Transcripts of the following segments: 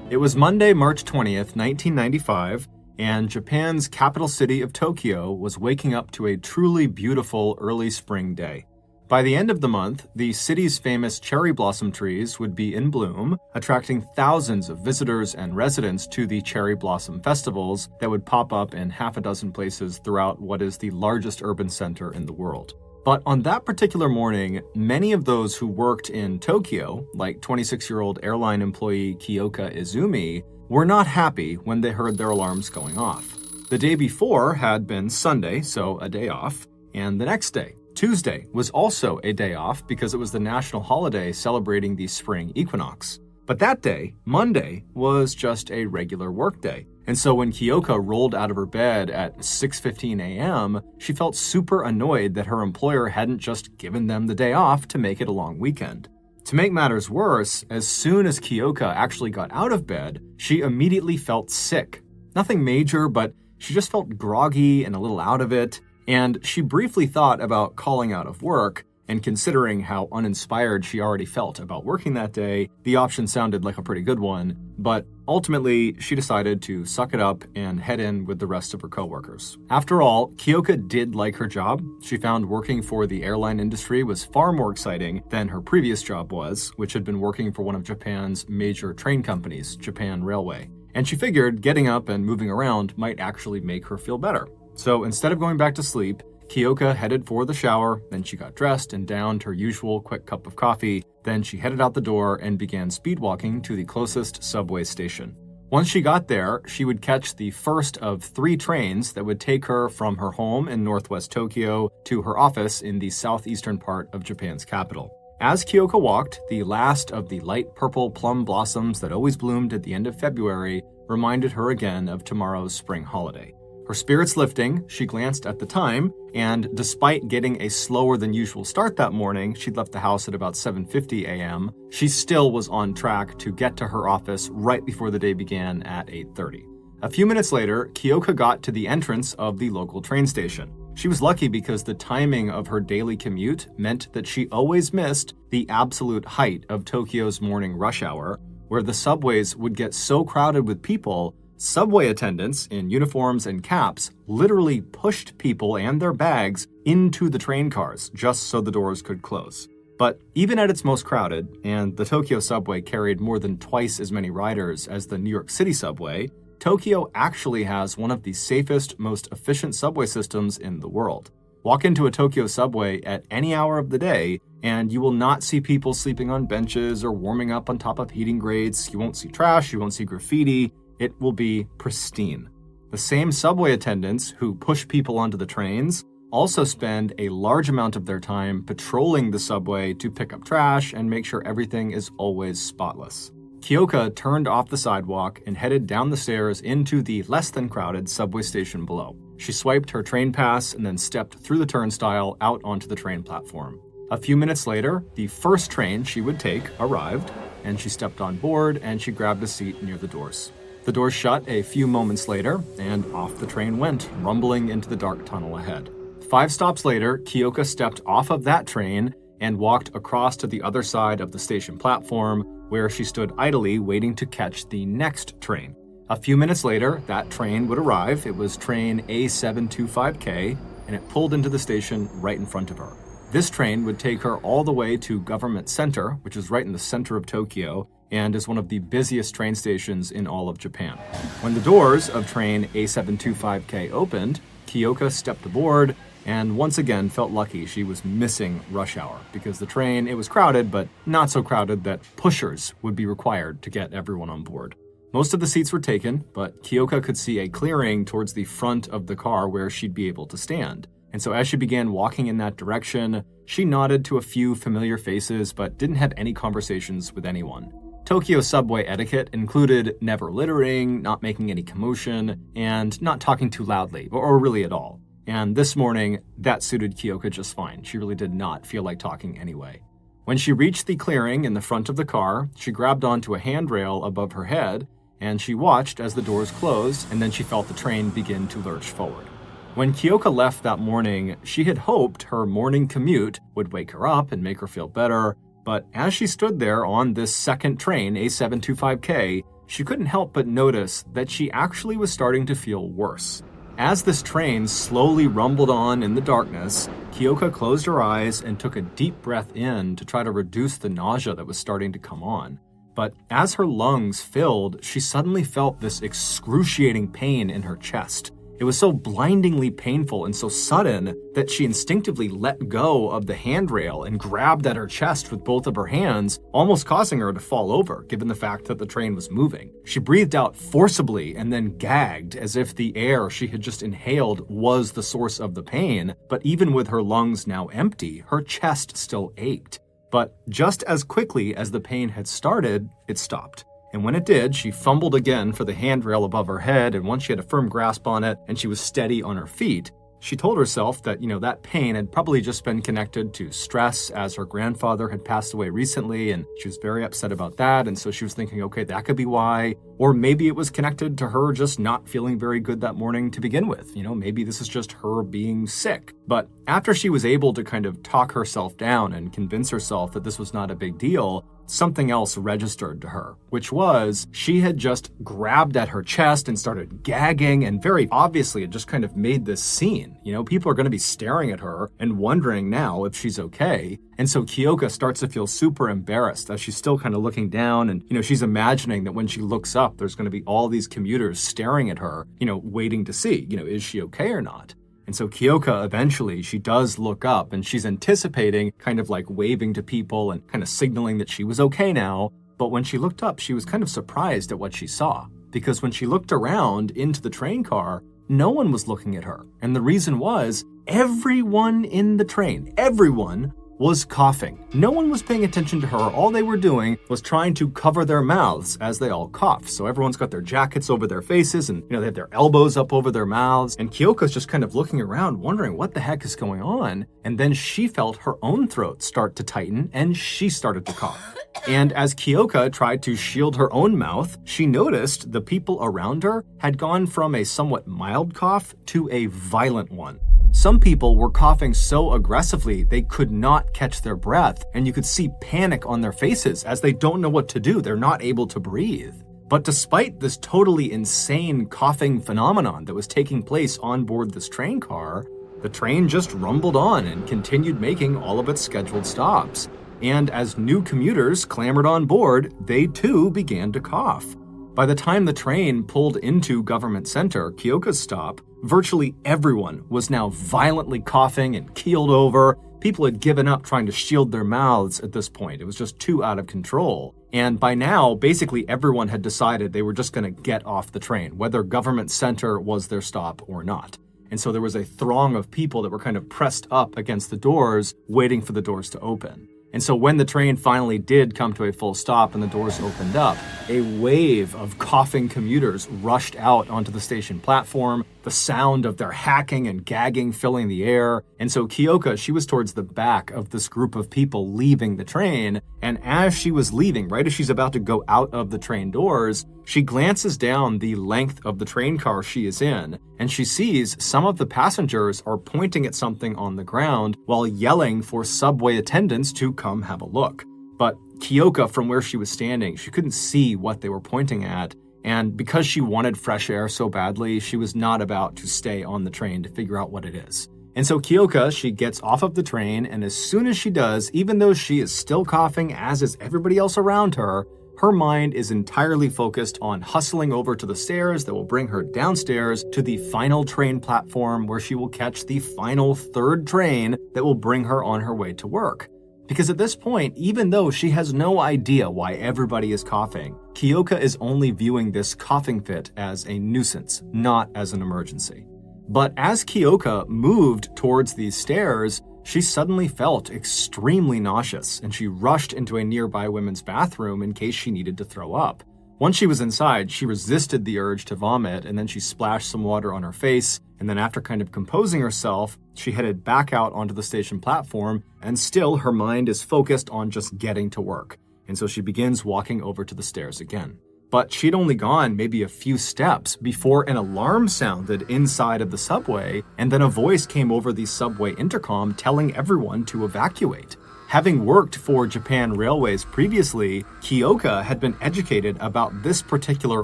It was Monday, March 20th, 1995, and Japan's capital city of Tokyo was waking up to a truly beautiful early spring day. By the end of the month, the city's famous cherry blossom trees would be in bloom, attracting thousands of visitors and residents to the cherry blossom festivals that would pop up in half a dozen places throughout what is the largest urban center in the world. But on that particular morning, many of those who worked in Tokyo, like 26-year-old airline employee Kyoka Izumi, were not happy when they heard their alarms going off. The day before had been Sunday, so a day off, and the next day, Tuesday, was also a day off because it was the national holiday celebrating the spring equinox. But that day, Monday, was just a regular work day. And so when Kyoka rolled out of her bed at 6:15 a.m., she felt super annoyed that her employer hadn't just given them the day off to make it a long weekend. To make matters worse, as soon as Kyoka actually got out of bed, she immediately felt sick. Nothing major, but she just felt groggy and a little out of it. And she briefly thought about calling out of work, and considering how uninspired she already felt about working that day, the option sounded like a pretty good one. But ultimately, she decided to suck it up and head in with the rest of her coworkers. After all, Kyoka did like her job. She found working for the airline industry was far more exciting than her previous job was, which had been working for one of Japan's major train companies, Japan Railway. And she figured getting up and moving around might actually make her feel better. So instead of going back to sleep, Kyoka headed for the shower, then she got dressed and downed her usual quick cup of coffee. Then she headed out the door and began speedwalking to the closest subway station. Once she got there, she would catch the first of 3 trains that would take her from her home in northwest Tokyo to her office in the southeastern part of Japan's capital. As Kyoka walked, the last of the light purple plum blossoms that always bloomed at the end of February reminded her again of tomorrow's spring holiday. Her spirits lifting, she glanced at the time, and despite getting a slower than usual start that morning, she'd left the house at about 7:50 a.m., she still was on track to get to her office right before the day began at 8:30. A few minutes later, Kyoka got to the entrance of the local train station. She was lucky because the timing of her daily commute meant that she always missed the absolute height of Tokyo's morning rush hour, where the subways would get so crowded with people, subway attendants in uniforms and caps literally pushed people and their bags into the train cars just so the doors could close. But even at its most crowded, and the Tokyo subway carried more than twice as many riders as the New York City subway, Tokyo actually has one of the safest, most efficient subway systems in the world. Walk into a Tokyo subway at any hour of the day, and you will not see people sleeping on benches or warming up on top of heating grates. You won't see trash, you won't see graffiti. It will be pristine. The same subway attendants who push people onto the trains also spend a large amount of their time patrolling the subway to pick up trash and make sure everything is always spotless. Kyoka turned off the sidewalk and headed down the stairs into the less than crowded subway station below. She swiped her train pass and then stepped through the turnstile out onto the train platform. A few minutes later, the first train she would take arrived, and she stepped on board and she grabbed a seat near the doors. The doors shut a few moments later, and off the train went, rumbling into the dark tunnel ahead. 5 stops later, Kyoka stepped off of that train and walked across to the other side of the station platform, where she stood idly waiting to catch the next train. A few minutes later, that train would arrive. It was train A725K, and it pulled into the station right in front of her. This train would take her all the way to Government Center, which is right in the center of Tokyo, and is one of the busiest train stations in all of Japan. When the doors of train A725K opened, Kyoka stepped aboard and once again felt lucky she was missing rush hour because the train, it was crowded, but not so crowded that pushers would be required to get everyone on board. Most of the seats were taken, but Kyoka could see a clearing towards the front of the car where she'd be able to stand. And so as she began walking in that direction, she nodded to a few familiar faces but didn't have any conversations with anyone. Tokyo subway etiquette included never littering, not making any commotion, and not talking too loudly, or really at all. And this morning, that suited Kyoka just fine. She really did not feel like talking anyway. When she reached the clearing in the front of the car, she grabbed onto a handrail above her head, and she watched as the doors closed, and then she felt the train begin to lurch forward. When Kyoka left that morning, she had hoped her morning commute would wake her up and make her feel better, but as she stood there on this second train, A725K, she couldn't help but notice that she actually was starting to feel worse. As this train slowly rumbled on in the darkness, Kyoka closed her eyes and took a deep breath in to try to reduce the nausea that was starting to come on. But as her lungs filled, she suddenly felt this excruciating pain in her chest. It was so blindingly painful and so sudden that she instinctively let go of the handrail and grabbed at her chest with both of her hands, almost causing her to fall over, given the fact that the train was moving. She breathed out forcibly and then gagged as if the air she had just inhaled was the source of the pain, but even with her lungs now empty, her chest still ached. But just as quickly as the pain had started, it stopped. And when it did, she fumbled again for the handrail above her head, and once she had a firm grasp on it and she was steady on her feet, she told herself that, that pain had probably just been connected to stress, as her grandfather had passed away recently, and she was very upset about that, and so she was thinking, okay, that could be why. Or maybe it was connected to her just not feeling very good that morning to begin with. Maybe this is just her being sick. But after she was able to kind of talk herself down and convince herself that this was not a big deal, something else registered to her, which was she had just grabbed at her chest and started gagging, and very obviously it just kind of made this scene. People are going to be staring at her and wondering now if she's okay. And so Kyoka starts to feel super embarrassed as she's still kind of looking down, and she's imagining that when she looks up, there's going to be all these commuters staring at her, waiting to see, is she okay or not? And so Kyoka, eventually, she does look up, and she's anticipating kind of like waving to people and kind of signaling that she was okay now. But when she looked up, she was kind of surprised at what she saw. Because when she looked around into the train car, no one was looking at her. And the reason was, everyone in the train, everyone was coughing. No one was paying attention to her. All they were doing was trying to cover their mouths as they all coughed. So everyone's got their jackets over their faces, and they have their elbows up over their mouths. And Kyoka's just kind of looking around, wondering what the heck is going on. And then she felt her own throat start to tighten, and she started to cough. And as Kyoka tried to shield her own mouth, she noticed the people around her had gone from a somewhat mild cough to a violent one. Some people were coughing so aggressively they could not catch their breath, and you could see panic on their faces as they don't know what to do. They're not able to breathe. But despite this totally insane coughing phenomenon that was taking place on board this train car, the train just rumbled on and continued making all of its scheduled stops. And as new commuters clambered on board, they too began to cough. By the time the train pulled into Government Center, Kyoka's stop, virtually everyone was now violently coughing and keeled over. People had given up trying to shield their mouths at this point. It was just too out of control. And by now, basically everyone had decided they were just going to get off the train, whether Government Center was their stop or not. And so there was a throng of people that were kind of pressed up against the doors, waiting for the doors to open. And so when the train finally did come to a full stop and the doors opened up, a wave of coughing commuters rushed out onto the station platform, the sound of their hacking and gagging filling the air. And so Kyoka, she was towards the back of this group of people leaving the train. And as she was leaving, right as she's about to go out of the train doors, she glances down the length of the train car she is in, and she sees some of the passengers are pointing at something on the ground while yelling for subway attendants to come have a look. But Kyoka, from where she was standing, she couldn't see what they were pointing at, and because she wanted fresh air so badly, she was not about to stay on the train to figure out what it is. And so Kyoka, she gets off of the train, and as soon as she does, even though she is still coughing, as is everybody else around her, her mind is entirely focused on hustling over to the stairs that will bring her downstairs to the final train platform where she will catch the final third train that will bring her on her way to work. Because at this point, even though she has no idea why everybody is coughing, Kyoka is only viewing this coughing fit as a nuisance, not as an emergency. But as Kyoka moved towards these stairs, she suddenly felt extremely nauseous, and she rushed into a nearby women's bathroom in case she needed to throw up. Once she was inside, she resisted the urge to vomit, and then she splashed some water on her face, and then after kind of composing herself, she headed back out onto the station platform, and still her mind is focused on just getting to work. And so she begins walking over to the stairs again. But she'd only gone maybe a few steps before an alarm sounded inside of the subway, and then a voice came over the subway intercom telling everyone to evacuate. Having worked for Japan Railways previously, Kyoka had been educated about this particular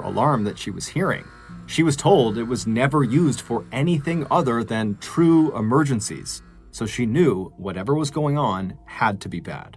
alarm that she was hearing. She was told it was never used for anything other than true emergencies, so she knew whatever was going on had to be bad.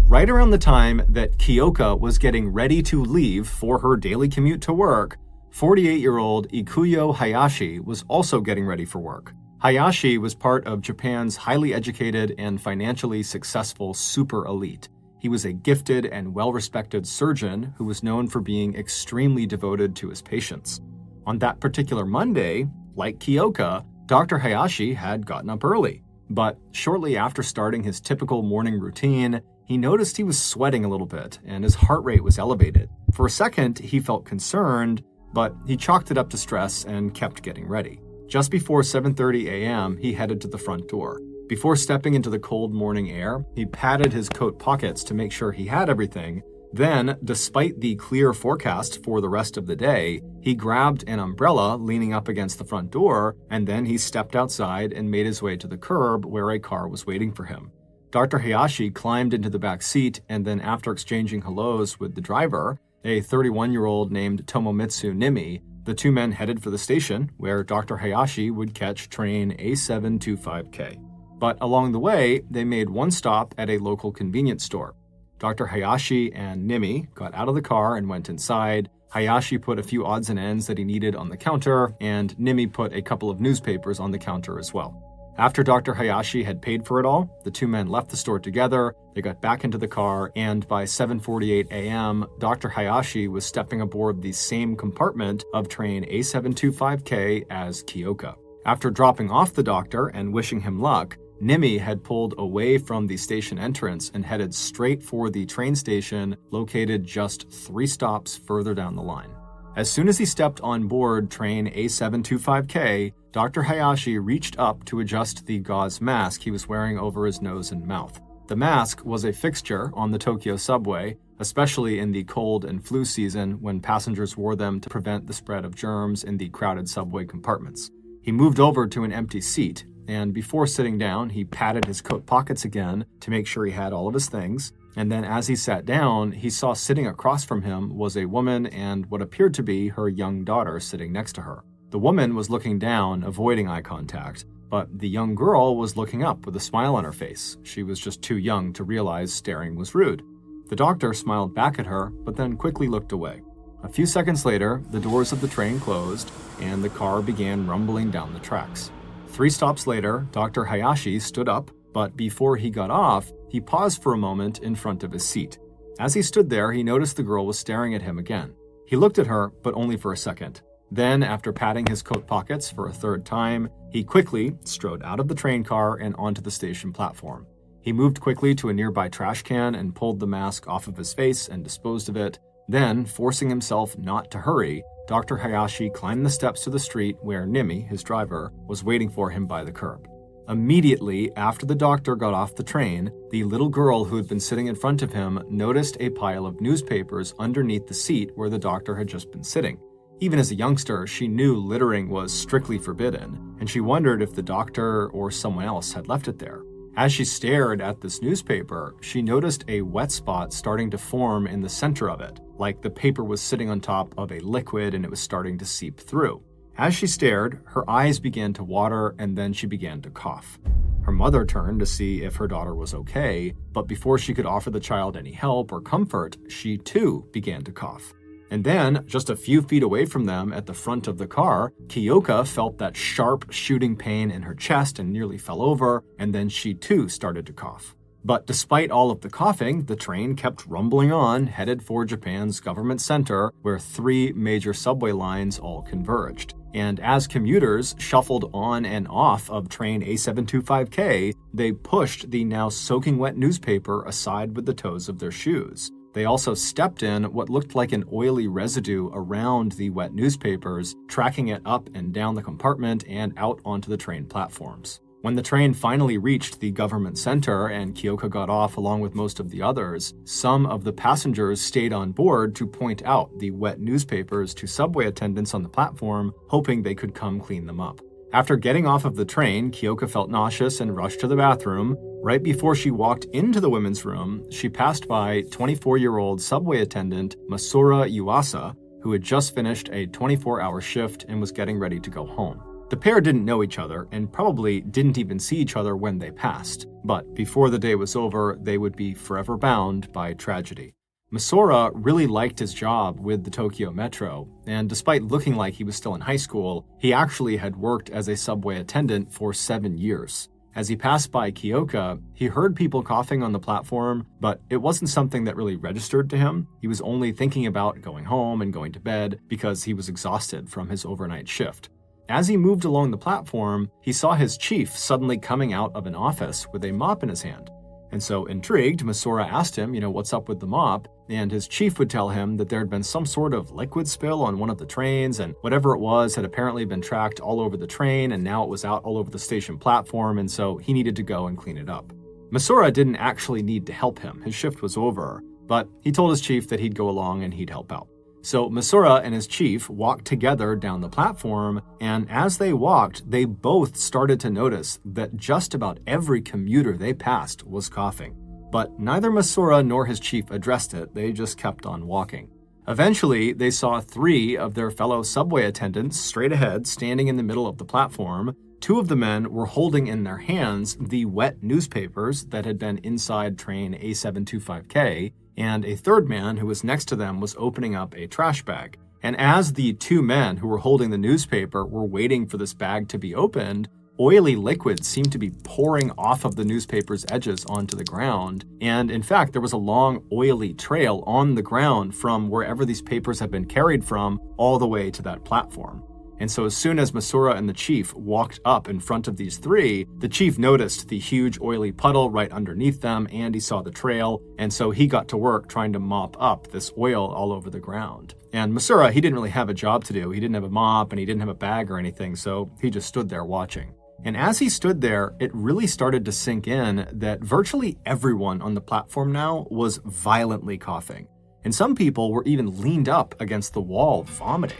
Right around the time that Kyoka was getting ready to leave for her daily commute to work, 48-year-old Ikuyo Hayashi was also getting ready for work. Hayashi was part of Japan's highly educated and financially successful super elite. He was a gifted and well-respected surgeon who was known for being extremely devoted to his patients. On that particular Monday, like Kyoka, Dr. Hayashi had gotten up early. But shortly after starting his typical morning routine, he noticed he was sweating a little bit and his heart rate was elevated. For a second, he felt concerned, but he chalked it up to stress and kept getting ready. Just before 7:30 a.m., he headed to the front door. Before stepping into the cold morning air, he patted his coat pockets to make sure he had everything. Then, despite the clear forecast for the rest of the day, he grabbed an umbrella leaning up against the front door, and then he stepped outside and made his way to the curb where a car was waiting for him. Dr. Hayashi climbed into the back seat, and then after exchanging hellos with the driver, a 31-year-old named Tomomitsu Nimi, the two men headed for the station, where Dr. Hayashi would catch train A725K. But along the way, they made one stop at a local convenience store. Dr. Hayashi and Nimi got out of the car and went inside. Hayashi put a few odds and ends that he needed on the counter, and Nimi put a couple of newspapers on the counter as well. After Dr. Hayashi had paid for it all, the two men left the store together, they got back into the car, and by 7:48 a.m., Dr. Hayashi was stepping aboard the same compartment of train A725K as Kyoka. After dropping off the doctor and wishing him luck, Nimi had pulled away from the station entrance and headed straight for the train station located just 3 stops further down the line. As soon as he stepped on board train A725K, Dr. Hayashi reached up to adjust the gauze mask he was wearing over his nose and mouth. The mask was a fixture on the Tokyo subway, especially in the cold and flu season when passengers wore them to prevent the spread of germs in the crowded subway compartments. He moved over to an empty seat, and before sitting down, he patted his coat pockets again to make sure he had all of his things. And then as he sat down, he saw sitting across from him was a woman and what appeared to be her young daughter sitting next to her. The woman was looking down, avoiding eye contact, but the young girl was looking up with a smile on her face. She was just too young to realize staring was rude. The doctor smiled back at her, but then quickly looked away. A few seconds later, the doors of the train closed, and the car began rumbling down the tracks. 3 stops later, Dr. Hayashi stood up, but before he got off, he paused for a moment in front of his seat. As he stood there, he noticed the girl was staring at him again. He looked at her, but only for a second. Then, after patting his coat pockets for a 3rd time, he quickly strode out of the train car and onto the station platform. He moved quickly to a nearby trash can and pulled the mask off of his face and disposed of it. Then, forcing himself not to hurry, Dr. Hayashi climbed the steps to the street where Nimi, his driver, was waiting for him by the curb. Immediately after the doctor got off the train, the little girl who had been sitting in front of him noticed a pile of newspapers underneath the seat where the doctor had just been sitting. Even as a youngster, she knew littering was strictly forbidden, and she wondered if the doctor or someone else had left it there. As she stared at this newspaper, she noticed a wet spot starting to form in the center of it, like the paper was sitting on top of a liquid and it was starting to seep through. As she stared, her eyes began to water and then she began to cough. Her mother turned to see if her daughter was okay, but before she could offer the child any help or comfort, she too began to cough. And then, just a few feet away from them at the front of the car, Kyoka felt that sharp shooting pain in her chest and nearly fell over, and then she too started to cough. But despite all of the coughing, the train kept rumbling on, headed for Japan's government center, where 3 major subway lines all converged. And as commuters shuffled on and off of train A725K, they pushed the now soaking wet newspaper aside with the toes of their shoes. They also stepped in what looked like an oily residue around the wet newspapers, tracking it up and down the compartment and out onto the train platforms. When the train finally reached the government center and Kyoka got off along with most of the others, some of the passengers stayed on board to point out the wet newspapers to subway attendants on the platform, hoping they could come clean them up. After getting off of the train, Kyoka felt nauseous and rushed to the bathroom. Right before she walked into the women's room, she passed by 24-year-old subway attendant Masura Yuasa, who had just finished a 24-hour shift and was getting ready to go home. The pair didn't know each other and probably didn't even see each other when they passed, but before the day was over, they would be forever bound by tragedy. Masura really liked his job with the Tokyo Metro, and despite looking like he was still in high school, he actually had worked as a subway attendant for 7 years. As he passed by Kyoka, he heard people coughing on the platform, but it wasn't something that really registered to him. He was only thinking about going home and going to bed because he was exhausted from his overnight shift. As he moved along the platform, he saw his chief suddenly coming out of an office with a mop in his hand. And so, intrigued, Masura asked him, what's up with the mop? And his chief would tell him that there had been some sort of liquid spill on one of the trains, and whatever it was had apparently been tracked all over the train, and now it was out all over the station platform, and so he needed to go and clean it up. Masura didn't actually need to help him. His shift was over, but he told his chief that he'd go along and he'd help out. So Masura and his chief walked together down the platform, and as they walked, they both started to notice that just about every commuter they passed was coughing. But neither Masura nor his chief addressed it, they just kept on walking. Eventually, they saw 3 of their fellow subway attendants straight ahead, standing in the middle of the platform. 2 of the men were holding in their hands the wet newspapers that had been inside train A725K, and a third man who was next to them was opening up a trash bag. And as the 2 men who were holding the newspaper were waiting for this bag to be opened, oily liquid seemed to be pouring off of the newspaper's edges onto the ground. And in fact, there was a long, oily trail on the ground from wherever these papers had been carried from all the way to that platform. And so as soon as Masura and the chief walked up in front of these 3, the chief noticed the huge oily puddle right underneath them, and he saw the trail, and so he got to work trying to mop up this oil all over the ground. And Masura, he didn't really have a job to do. He didn't have a mop, and he didn't have a bag or anything, so he just stood there watching. And as he stood there, it really started to sink in that virtually everyone on the platform now was violently coughing. And some people were even leaned up against the wall vomiting.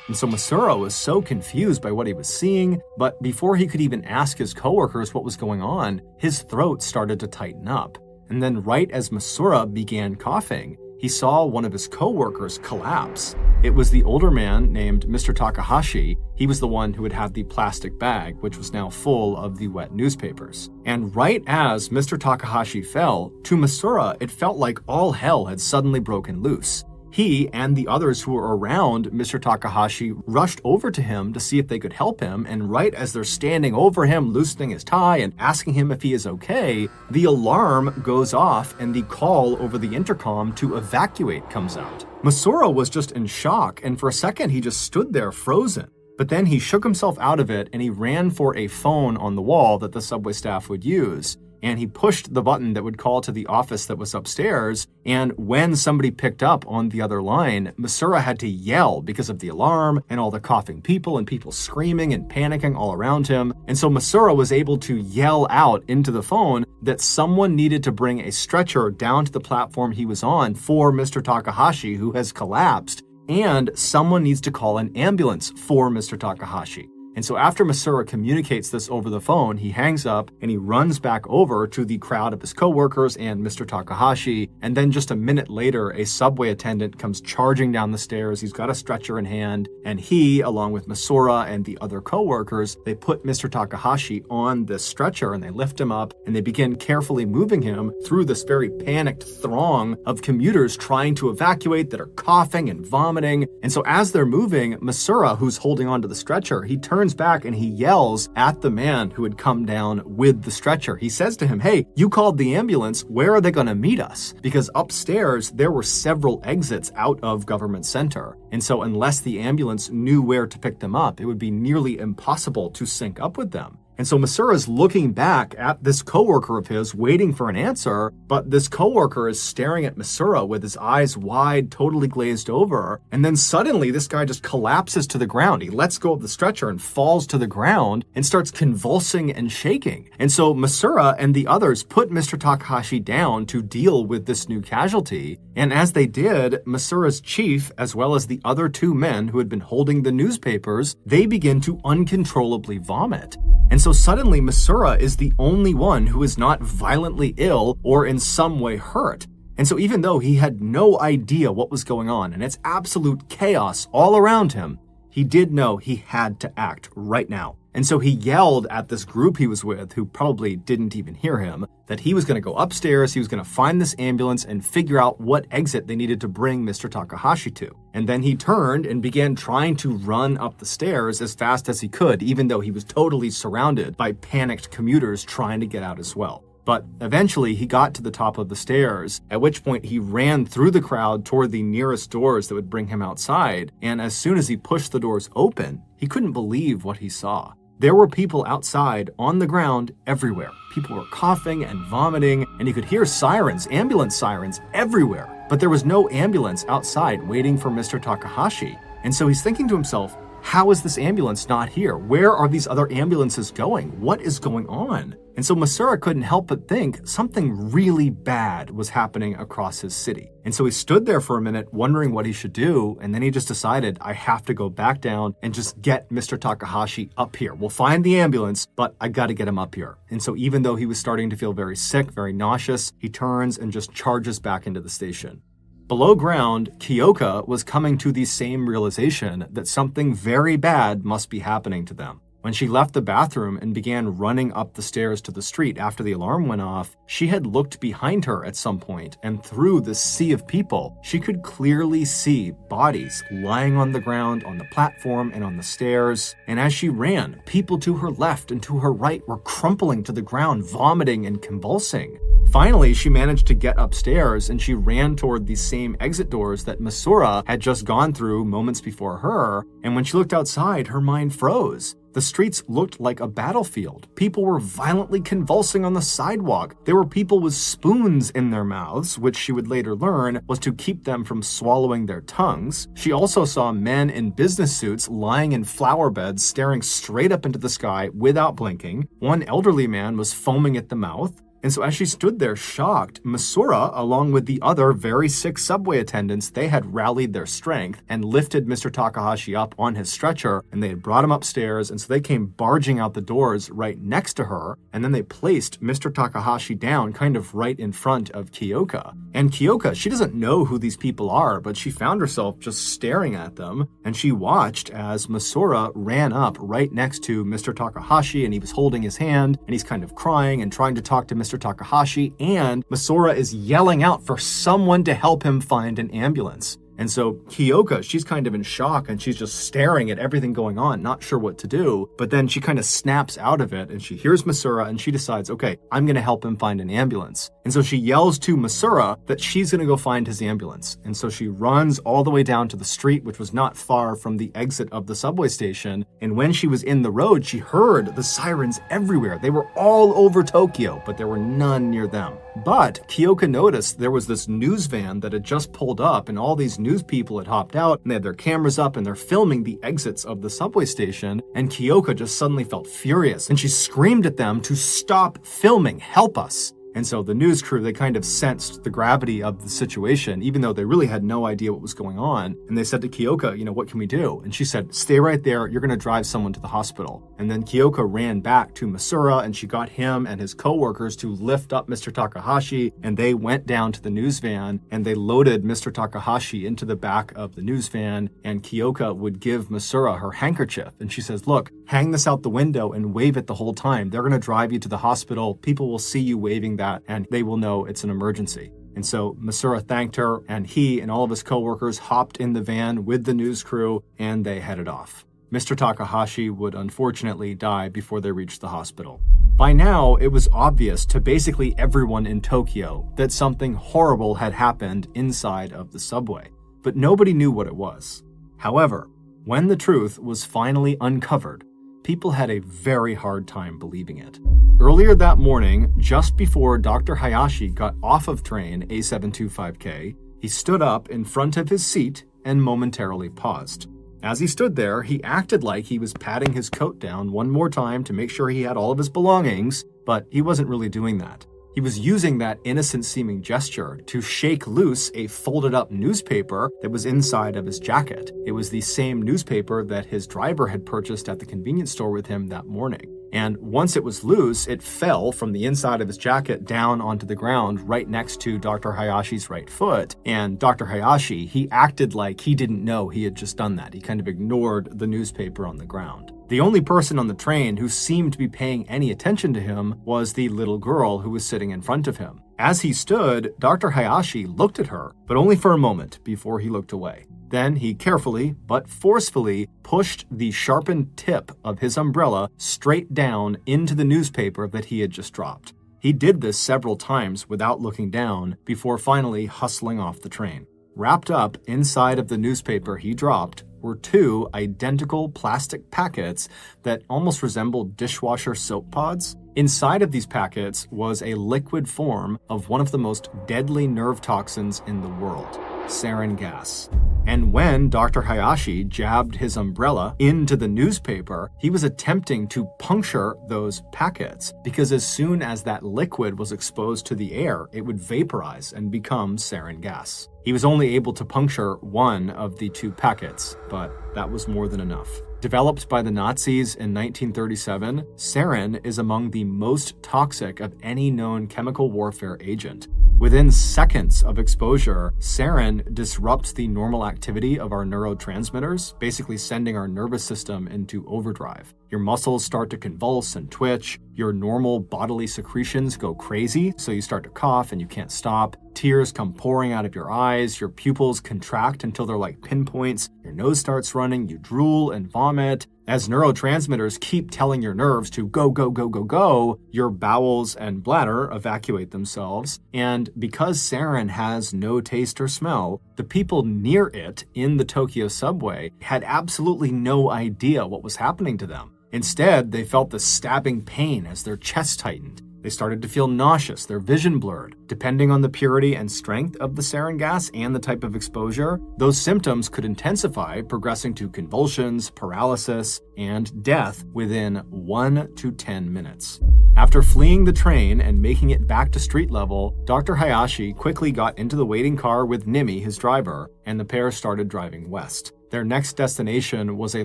And so Masura was so confused by what he was seeing, but before he could even ask his coworkers what was going on, his throat started to tighten up. And then right as Masura began coughing, he saw one of his coworkers collapse. It was the older man named Mr. Takahashi. He was the one who had had the plastic bag, which was now full of the wet newspapers. And right as Mr. Takahashi fell, to Masura, it felt like all hell had suddenly broken loose. He and the others who were around Mr. Takahashi rushed over to him to see if they could help him, and right as they're standing over him, loosening his tie and asking him if he is okay, the alarm goes off and the call over the intercom to evacuate comes out. Masura was just in shock, and for a second he just stood there frozen. But then he shook himself out of it and he ran for a phone on the wall that the subway staff would use. And he pushed the button that would call to the office that was upstairs, and when somebody picked up on the other line, Masura had to yell because of the alarm and all the coughing people and people screaming and panicking all around him. And so Masura was able to yell out into the phone that someone needed to bring a stretcher down to the platform he was on for Mr. Takahashi, who has collapsed, and someone needs to call an ambulance for Mr. Takahashi. And so after Masura communicates this over the phone, he hangs up and he runs back over to the crowd of his coworkers and Mr. Takahashi. And then just a minute later, a subway attendant comes charging down the stairs. He's got a stretcher in hand, and he, along with Masura and the other coworkers, they put Mr. Takahashi on this stretcher and they lift him up and they begin carefully moving him through this very panicked throng of commuters trying to evacuate that are coughing and vomiting. And so as they're moving, Masura, who's holding onto the stretcher, he turns back and he yells at the man who had come down with the stretcher. He says to him, "Hey, you called the ambulance. Where are they going to meet us?" Because upstairs, there were several exits out of Government Center. And so unless the ambulance knew where to pick them up, it would be nearly impossible to sync up with them. And so Masura's looking back at this coworker of his, waiting for an answer, but this coworker is staring at Masura with his eyes wide, totally glazed over. And then suddenly this guy just collapses to the ground. He lets go of the stretcher and falls to the ground and starts convulsing and shaking. And so Masura and the others put Mr. Takahashi down to deal with this new casualty. And as they did, Masura's chief, as well as the other two men who had been holding the newspapers, they begin to uncontrollably vomit. And so suddenly Masura is the only one who is not violently ill or in some way hurt. And so even though he had no idea what was going on and it's absolute chaos all around him, he did know he had to act right now. And so he yelled at this group he was with, who probably didn't even hear him, that he was going to go upstairs, he was going to find this ambulance and figure out what exit they needed to bring Mr. Takahashi to. And then he turned and began trying to run up the stairs as fast as he could, even though he was totally surrounded by panicked commuters trying to get out as well. But eventually he got to the top of the stairs, at which point he ran through the crowd toward the nearest doors that would bring him outside. And as soon as he pushed the doors open, he couldn't believe what he saw. There were people outside on the ground everywhere. People were coughing and vomiting, and he could hear sirens, ambulance sirens everywhere. But there was no ambulance outside waiting for Mr. Takahashi. And so he's thinking to himself, how is this ambulance not here? Where are these other ambulances going? What is going on? And so Masura couldn't help but think something really bad was happening across his city. And so he stood there for a minute wondering what he should do, and then he just decided, I have to go back down and just get Mr. Takahashi up here. We'll find the ambulance, but I gotta get him up here. And so even though he was starting to feel very sick, very nauseous, he turns and just charges back into the station. Below ground, Kyoka was coming to the same realization that something very bad must be happening to them. When she left the bathroom and began running up the stairs to the street after the alarm went off, she had looked behind her at some point, and through the sea of people, she could clearly see bodies lying on the ground, on the platform, and on the stairs. And as she ran, people to her left and to her right were crumpling to the ground, vomiting and convulsing. Finally, she managed to get upstairs and she ran toward the same exit doors that Masura had just gone through moments before her. And when she looked outside, her mind froze. The streets looked like a battlefield. People were violently convulsing on the sidewalk. There were people with spoons in their mouths, which she would later learn was to keep them from swallowing their tongues. She also saw men in business suits lying in flower beds, staring straight up into the sky without blinking. One elderly man was foaming at the mouth. And so as she stood there shocked, Masura, along with the other very sick subway attendants, they had rallied their strength and lifted Mr. Takahashi up on his stretcher, and they had brought him upstairs, and so they came barging out the doors right next to her, and then they placed Mr. Takahashi down kind of right in front of Kyoka. And Kyoka, she doesn't know who these people are, but she found herself just staring at them, and she watched as Masura ran up right next to Mr. Takahashi, and he was holding his hand, and he's kind of crying and trying to talk to Mr. Takahashi, and Masura is yelling out for someone to help him find an ambulance. And so Kyoka, she's kind of in shock and she's just staring at everything going on, not sure what to do. But then she kind of snaps out of it and she hears Masura and she decides, okay, I'm going to help him find an ambulance. And so she yells to Masura that she's going to go find his ambulance. And so she runs all the way down to the street, which was not far from the exit of the subway station. And when she was in the road, she heard the sirens everywhere. They were all over Tokyo, but there were none near them. But Kyoka noticed there was this news van that had just pulled up and all these news people had hopped out and they had their cameras up and they're filming the exits of the subway station. And Kyoka just suddenly felt furious and she screamed at them to stop filming, help us. And so the news crew, they kind of sensed the gravity of the situation, even though they really had no idea what was going on. And they said to Kyoka, what can we do? And she said, stay right there. You're going to drive someone to the hospital. And then Kyoka ran back to Masura and she got him and his coworkers to lift up Mr. Takahashi. And they went down to the news van and they loaded Mr. Takahashi into the back of the news van. And Kyoka would give Masura her handkerchief. And she says, look, hang this out the window and wave it the whole time. They're going to drive you to the hospital. People will see you waving that and they will know it's an emergency. And so Masura thanked her and he and all of his coworkers hopped in the van with the news crew and they headed off. Mr. Takahashi would unfortunately die before they reached the hospital. By now, it was obvious to basically everyone in Tokyo that something horrible had happened inside of the subway, but nobody knew what it was. However, when the truth was finally uncovered, people had a very hard time believing it. Earlier that morning, just before Dr. Hayashi got off of train A725K, he stood up in front of his seat and momentarily paused. As he stood there, he acted like he was patting his coat down one more time to make sure he had all of his belongings, but he wasn't really doing that. He was using that innocent-seeming gesture to shake loose a folded-up newspaper that was inside of his jacket. It was the same newspaper that his driver had purchased at the convenience store with him that morning. And once it was loose, it fell from the inside of his jacket down onto the ground right next to Dr. Hayashi's right foot. And Dr. Hayashi, he acted like he didn't know he had just done that. He kind of ignored the newspaper on the ground. The only person on the train who seemed to be paying any attention to him was the little girl who was sitting in front of him. As he stood, Dr. Hayashi looked at her, but only for a moment before he looked away. Then he carefully, but forcefully, pushed the sharpened tip of his umbrella straight down into the newspaper that he had just dropped. He did this several times without looking down before finally hustling off the train. Wrapped up inside of the newspaper he dropped were two identical plastic packets that almost resembled dishwasher soap pods. Inside of these packets was a liquid form of one of the most deadly nerve toxins in the world, sarin gas. And when Dr. Hayashi jabbed his umbrella into the newspaper, he was attempting to puncture those packets because as soon as that liquid was exposed to the air, it would vaporize and become sarin gas. He was only able to puncture one of the two packets, but that was more than enough. Developed by the Nazis in 1937, sarin is among the most toxic of any known chemical warfare agent. Within seconds of exposure, sarin disrupts the normal activity of our neurotransmitters, basically sending our nervous system into overdrive. Your muscles start to convulse and twitch, your normal bodily secretions go crazy, so you start to cough and you can't stop. Tears come pouring out of your eyes, your pupils contract until they're like pinpoints, your nose starts running, you drool and vomit. As neurotransmitters keep telling your nerves to go, go, go, go, go, your bowels and bladder evacuate themselves. And because sarin has no taste or smell, the people near it in the Tokyo subway had absolutely no idea what was happening to them. Instead, they felt the stabbing pain as their chest tightened. They started to feel nauseous, their vision blurred. Depending on the purity and strength of the sarin gas and the type of exposure, those symptoms could intensify, progressing to convulsions, paralysis, and death within 1 to 10 minutes. After fleeing the train and making it back to street level, Dr. Hayashi quickly got into the waiting car with Nimi, his driver, and the pair started driving west. Their next destination was a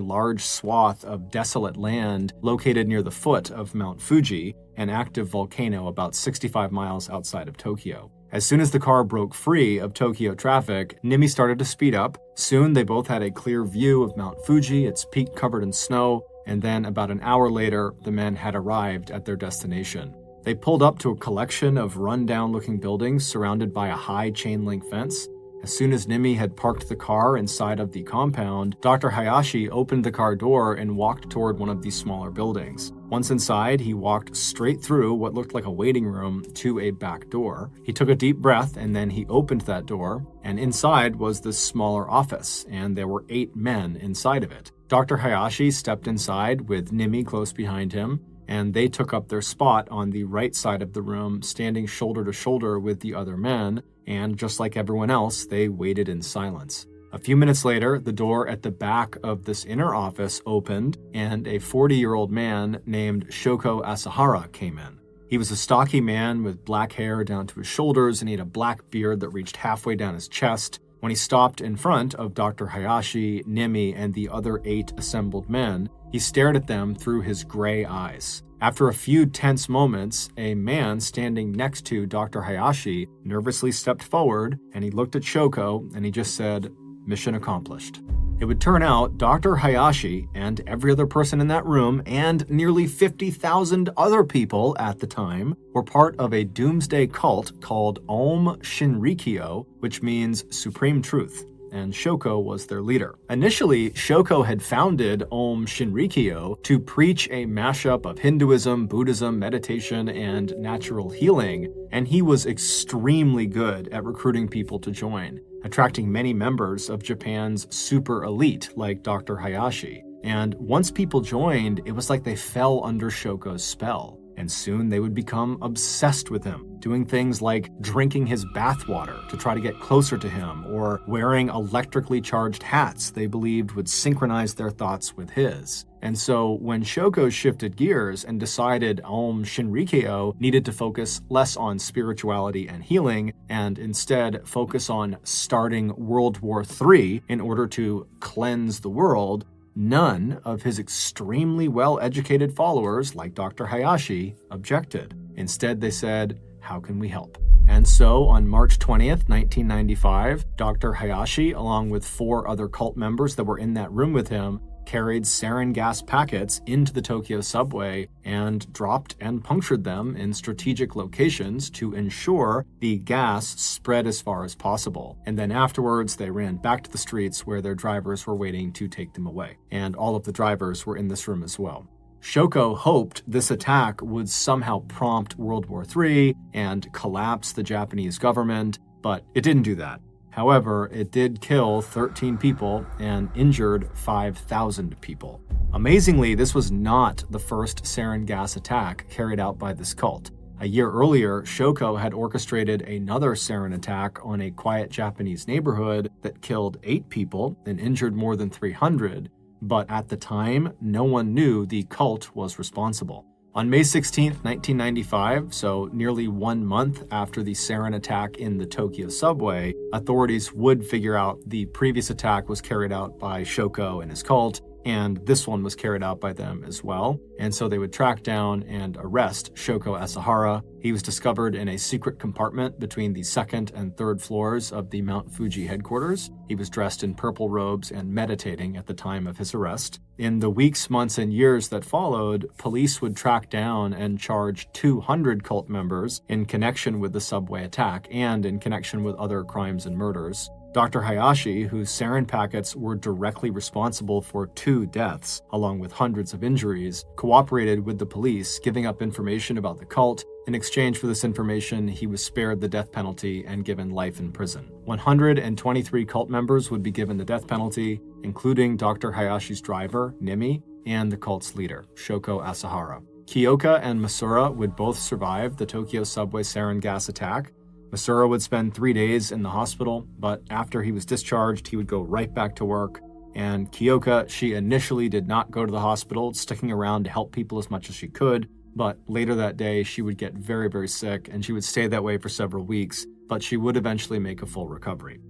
large swath of desolate land located near the foot of Mount Fuji, an active volcano about 65 miles outside of Tokyo. As soon as the car broke free of Tokyo traffic, Nimi started to speed up. Soon they both had a clear view of Mount Fuji, its peak covered in snow, and then about an hour later, the men had arrived at their destination. They pulled up to a collection of run-down-looking buildings surrounded by a high chain-link fence. As soon as Nimi had parked the car inside of the compound, Dr. Hayashi opened the car door and walked toward one of these smaller buildings. Once inside, he walked straight through what looked like a waiting room to a back door. He took a deep breath and then he opened that door, and inside was this smaller office, and there were 8 men inside of it. Dr. Hayashi stepped inside with Nimi close behind him, and they took up their spot on the right side of the room, standing shoulder to shoulder with the other men, and just like everyone else, they waited in silence. A few minutes later, the door at the back of this inner office opened, and a 40-year-old man named Shoko Asahara came in. He was a stocky man with black hair down to his shoulders, and he had a black beard that reached halfway down his chest. When he stopped in front of Dr. Hayashi, Nimi, and the other 8 assembled men, he stared at them through his gray eyes. After a few tense moments, a man standing next to Dr. Hayashi nervously stepped forward, and he looked at Shoko, and he just said, "Mission accomplished." It would turn out Dr. Hayashi and every other person in that room, and nearly 50,000 other people at the time, were part of a doomsday cult called Om Shinrikyo, which means Supreme Truth, and Shoko was their leader. Initially, Shoko had founded Om Shinrikyo to preach a mashup of Hinduism, Buddhism, meditation, and natural healing, and he was extremely good at recruiting people to join, attracting many members of Japan's super elite like Dr. Hayashi. And once people joined, it was like they fell under Shoko's spell. And soon they would become obsessed with him, doing things like drinking his bathwater to try to get closer to him, or wearing electrically charged hats they believed would synchronize their thoughts with his. And so when Shoko shifted gears and decided Aum Shinrikyo needed to focus less on spirituality and healing, and instead focus on starting World War III in order to cleanse the world, none of his extremely well-educated followers, like Dr. Hayashi, objected. Instead, they said, "How can we help?" And so, on March 20th, 1995, Dr. Hayashi, along with 4 other cult members that were in that room with him, carried sarin gas packets into the Tokyo subway and dropped and punctured them in strategic locations to ensure the gas spread as far as possible. And then afterwards, they ran back to the streets where their drivers were waiting to take them away. And all of the drivers were in this room as well. Shoko hoped this attack would somehow prompt World War III and collapse the Japanese government, but it didn't do that. However, it did kill 13 people and injured 5,000 people. Amazingly, this was not the first sarin gas attack carried out by this cult. A year earlier, Shoko had orchestrated another sarin attack on a quiet Japanese neighborhood that killed 8 people and injured more than 300, but at the time, no one knew the cult was responsible. On May 16, 1995, so nearly 1 month after the sarin attack in the Tokyo subway, authorities would figure out the previous attack was carried out by Shoko and his cult, and this one was carried out by them as well. And so they would track down and arrest Shoko Asahara. He was discovered in a secret compartment between the 2nd and 3rd floors of the Mount Fuji headquarters. He was dressed in purple robes and meditating at the time of his arrest. In the weeks, months, and years that followed, police would track down and charge 200 cult members in connection with the subway attack and in connection with other crimes and murders. Dr. Hayashi, whose sarin packets were directly responsible for 2 deaths, along with hundreds of injuries, cooperated with the police, giving up information about the cult. In exchange for this information, he was spared the death penalty and given life in prison. 123 cult members would be given the death penalty, including Dr. Hayashi's driver, Nimi, and the cult's leader, Shoko Asahara. Kyoka and Masura would both survive the Tokyo subway sarin gas attack. Masura would spend 3 days in the hospital, but after he was discharged, he would go right back to work. And Kyoka, she initially did not go to the hospital, sticking around to help people as much as she could, but later that day, she would get very, very sick, and she would stay that way for several weeks, but she would eventually make a full recovery.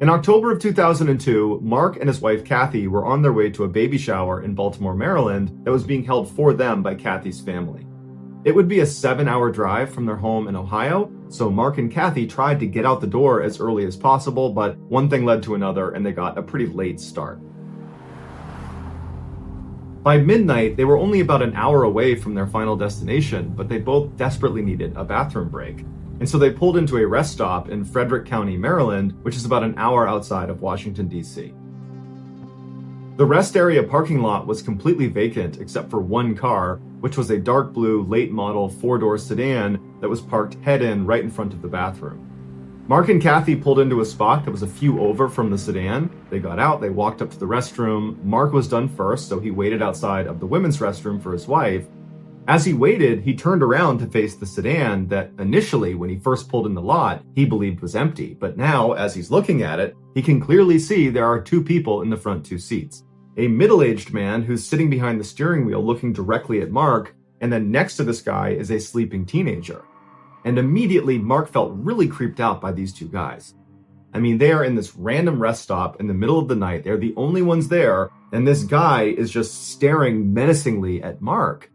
In October of 2002, Mark and his wife Kathy were on their way to a baby shower in Baltimore, Maryland that was being held for them by Kathy's family. It would be a 7-hour drive from their home in Ohio, so Mark and Kathy tried to get out the door as early as possible, but one thing led to another and they got a pretty late start. By midnight, they were only about an hour away from their final destination, but they both desperately needed a bathroom break. And so they pulled into a rest stop in Frederick County, Maryland, which is about an hour outside of Washington, D.C. The rest area parking lot was completely vacant except for one car, which was a dark blue late model 4-door sedan that was parked head-in right in front of the bathroom. Mark and Kathy pulled into a spot that was a few over from the sedan. They got out, they walked up to the restroom. Mark was done first, so he waited outside of the women's restroom for his wife. As he waited, he turned around to face the sedan that initially, when he first pulled in the lot, he believed was empty. But now, as he's looking at it, he can clearly see there are 2 people in the front 2 seats. A middle-aged man who's sitting behind the steering wheel looking directly at Mark, and then next to this guy is a sleeping teenager. And immediately, Mark felt really creeped out by these 2 guys. I mean, they are in this random rest stop in the middle of the night. They're the only ones there, and this guy is just staring menacingly at Mark.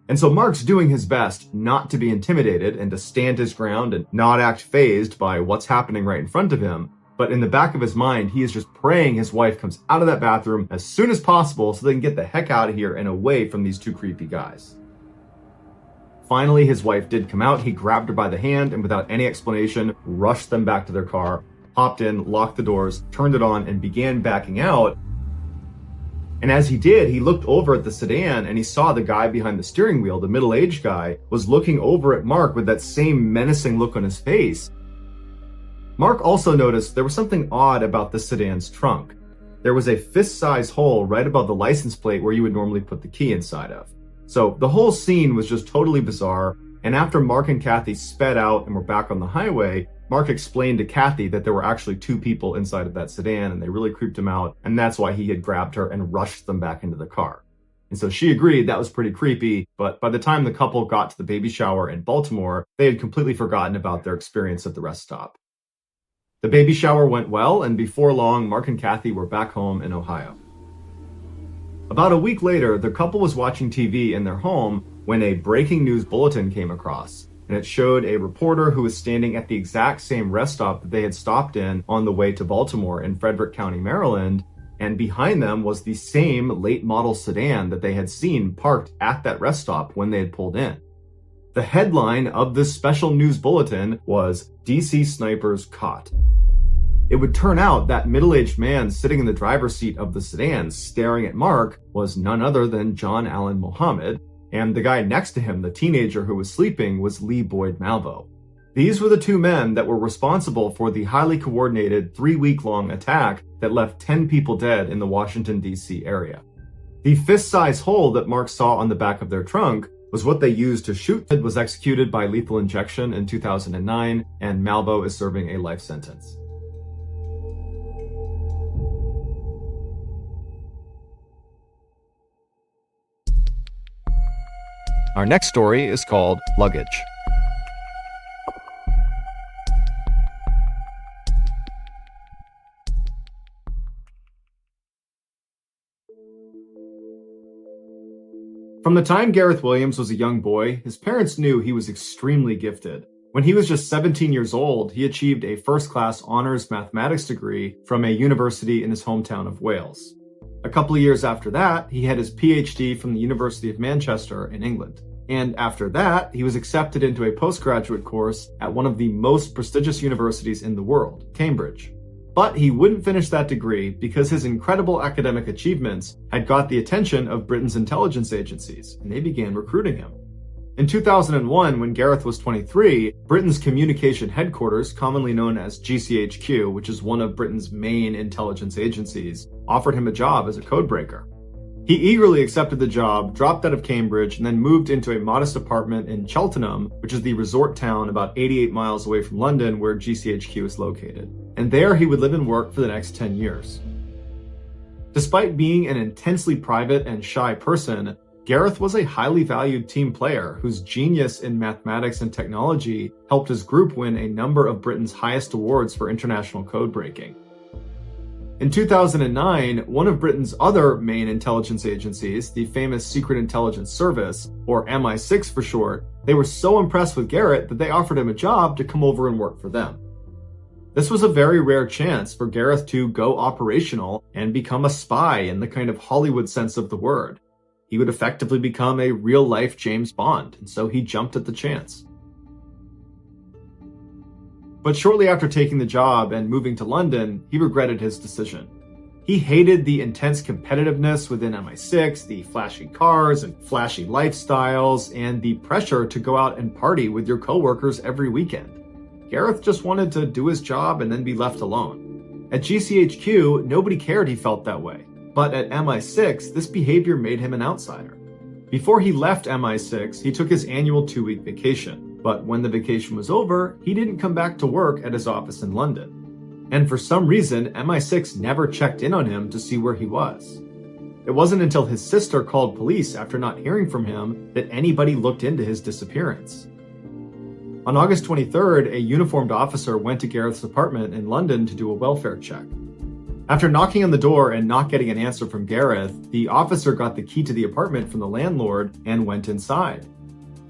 And so Mark's doing his best not to be intimidated and to stand his ground and not act fazed by what's happening right in front of him. But in the back of his mind, he is just praying his wife comes out of that bathroom as soon as possible so they can get the heck out of here and away from these 2 creepy guys. Finally, his wife did come out. He grabbed her by the hand and without any explanation, rushed them back to their car, hopped in, locked the doors, turned it on, and began backing out. And as he did, he looked over at the sedan and he saw the guy behind the steering wheel, the middle-aged guy, was looking over at Mark with that same menacing look on his face. Mark also noticed there was something odd about the sedan's trunk. there was a fist-size hole right above the license plate where you would normally put the key inside of. So the whole scene was just totally bizarre, and after Mark and Kathy sped out and were back on the highway, Mark explained to Kathy that there were actually two people inside of that sedan, and they really creeped him out, and that's why he had grabbed her and rushed them back into the car. And so she agreed that was pretty creepy, but by the time the couple got to the baby shower in Baltimore, they had completely forgotten about their experience at the rest stop. The baby shower went well, and before long, Mark and Kathy were back home in Ohio. About a week later, the couple was watching TV in their home when a breaking news bulletin came across, and it showed a reporter who was standing at the exact same rest stop that they had stopped in on the way to Baltimore in Frederick County, Maryland, and behind them was the same late model sedan that they had seen parked at that rest stop when they had pulled in. The headline of this special news bulletin was DC Snipers Caught. It would turn out that middle-aged man sitting in the driver's seat of the sedan staring at Mark was none other than John Allen Muhammad, and the guy next to him, the teenager who was sleeping, was Lee Boyd Malvo. These were the two men that were responsible for the highly coordinated 3-week-long attack that left 10 people dead in the Washington, D.C. area. The fist-size hole that Mark saw on the back of their trunk was what they used to shoot. It was executed by lethal injection in 2009, and Malvo is serving a life sentence. Our next story is called Luggage. From the time Gareth Williams was a young boy, his parents knew he was extremely gifted. When he was just 17 years old, he achieved a first-class honors mathematics degree from a university in his hometown of Wales. A couple of years after that, he had his PhD from the University of Manchester in England. And after that, he was accepted into a postgraduate course at one of the most prestigious universities in the world, Cambridge. But he wouldn't finish that degree because his incredible academic achievements had got the attention of Britain's intelligence agencies, and they began recruiting him. In 2001, when Gareth was 23, Britain's communication headquarters, commonly known as GCHQ, which is one of Britain's main intelligence agencies, offered him a job as a codebreaker. He eagerly accepted the job, dropped out of Cambridge, and then moved into a modest apartment in Cheltenham, which is the resort town about 88 miles away from London where GCHQ is located. And there he would live and work for the next 10 years. Despite being an intensely private and shy person, Gareth was a highly valued team player whose genius in mathematics and technology helped his group win a number of Britain's highest awards for international code breaking. In 2009, one of Britain's other main intelligence agencies, the famous Secret Intelligence Service, or MI6 for short, they were so impressed with Gareth that they offered him a job to come over and work for them. This was a very rare chance for Gareth to go operational and become a spy in the kind of Hollywood sense of the word. He would effectively become a real-life James Bond, and so he jumped at the chance. But shortly after taking the job and moving to London, he regretted his decision. He hated the intense competitiveness within MI6, the flashy cars and flashy lifestyles, and the pressure to go out and party with your coworkers every weekend. Gareth just wanted to do his job and then be left alone. At GCHQ, nobody cared he felt that way. But at MI6, this behavior made him an outsider. Before he left MI6, he took his annual 2-week vacation. But when the vacation was over, he didn't come back to work at his office in London. And for some reason, MI6 never checked in on him to see where he was. It wasn't until his sister called police after not hearing from him that anybody looked into his disappearance. On August 23rd, a uniformed officer went to Gareth's apartment in London to do a welfare check. After knocking on the door and not getting an answer from Gareth, the officer got the key to the apartment from the landlord and went inside.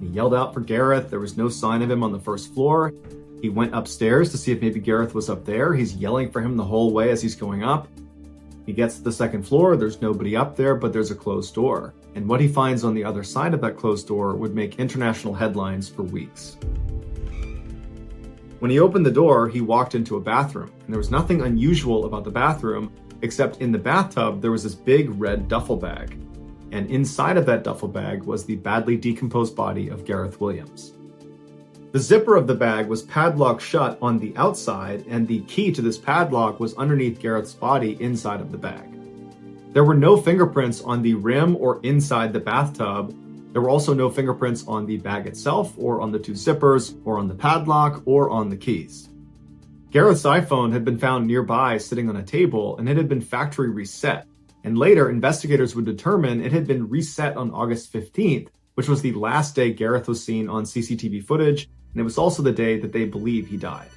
He yelled out for Gareth. There was no sign of him on the first floor. He went upstairs to see if maybe Gareth was up there. He's yelling for him the whole way as he's going up. He gets to the second floor. There's nobody up there, but there's a closed door. And what he finds on the other side of that closed door would make international headlines for weeks. When he opened the door, he walked into a bathroom, and there was nothing unusual about the bathroom, except in the bathtub there was this big red duffel bag. And inside of that duffel bag was the badly decomposed body of Gareth Williams. The zipper of the bag was padlocked shut on the outside, and the key to this padlock was underneath Gareth's body inside of the bag. There were no fingerprints on the rim or inside the bathtub. There were also no fingerprints on the bag itself, or on the two zippers, or on the padlock, or on the keys. Gareth's iPhone had been found nearby sitting on a table, and it had been factory reset. And later, investigators would determine it had been reset on August 15th, which was the last day Gareth was seen on CCTV footage, and it was also the day that they believe he died.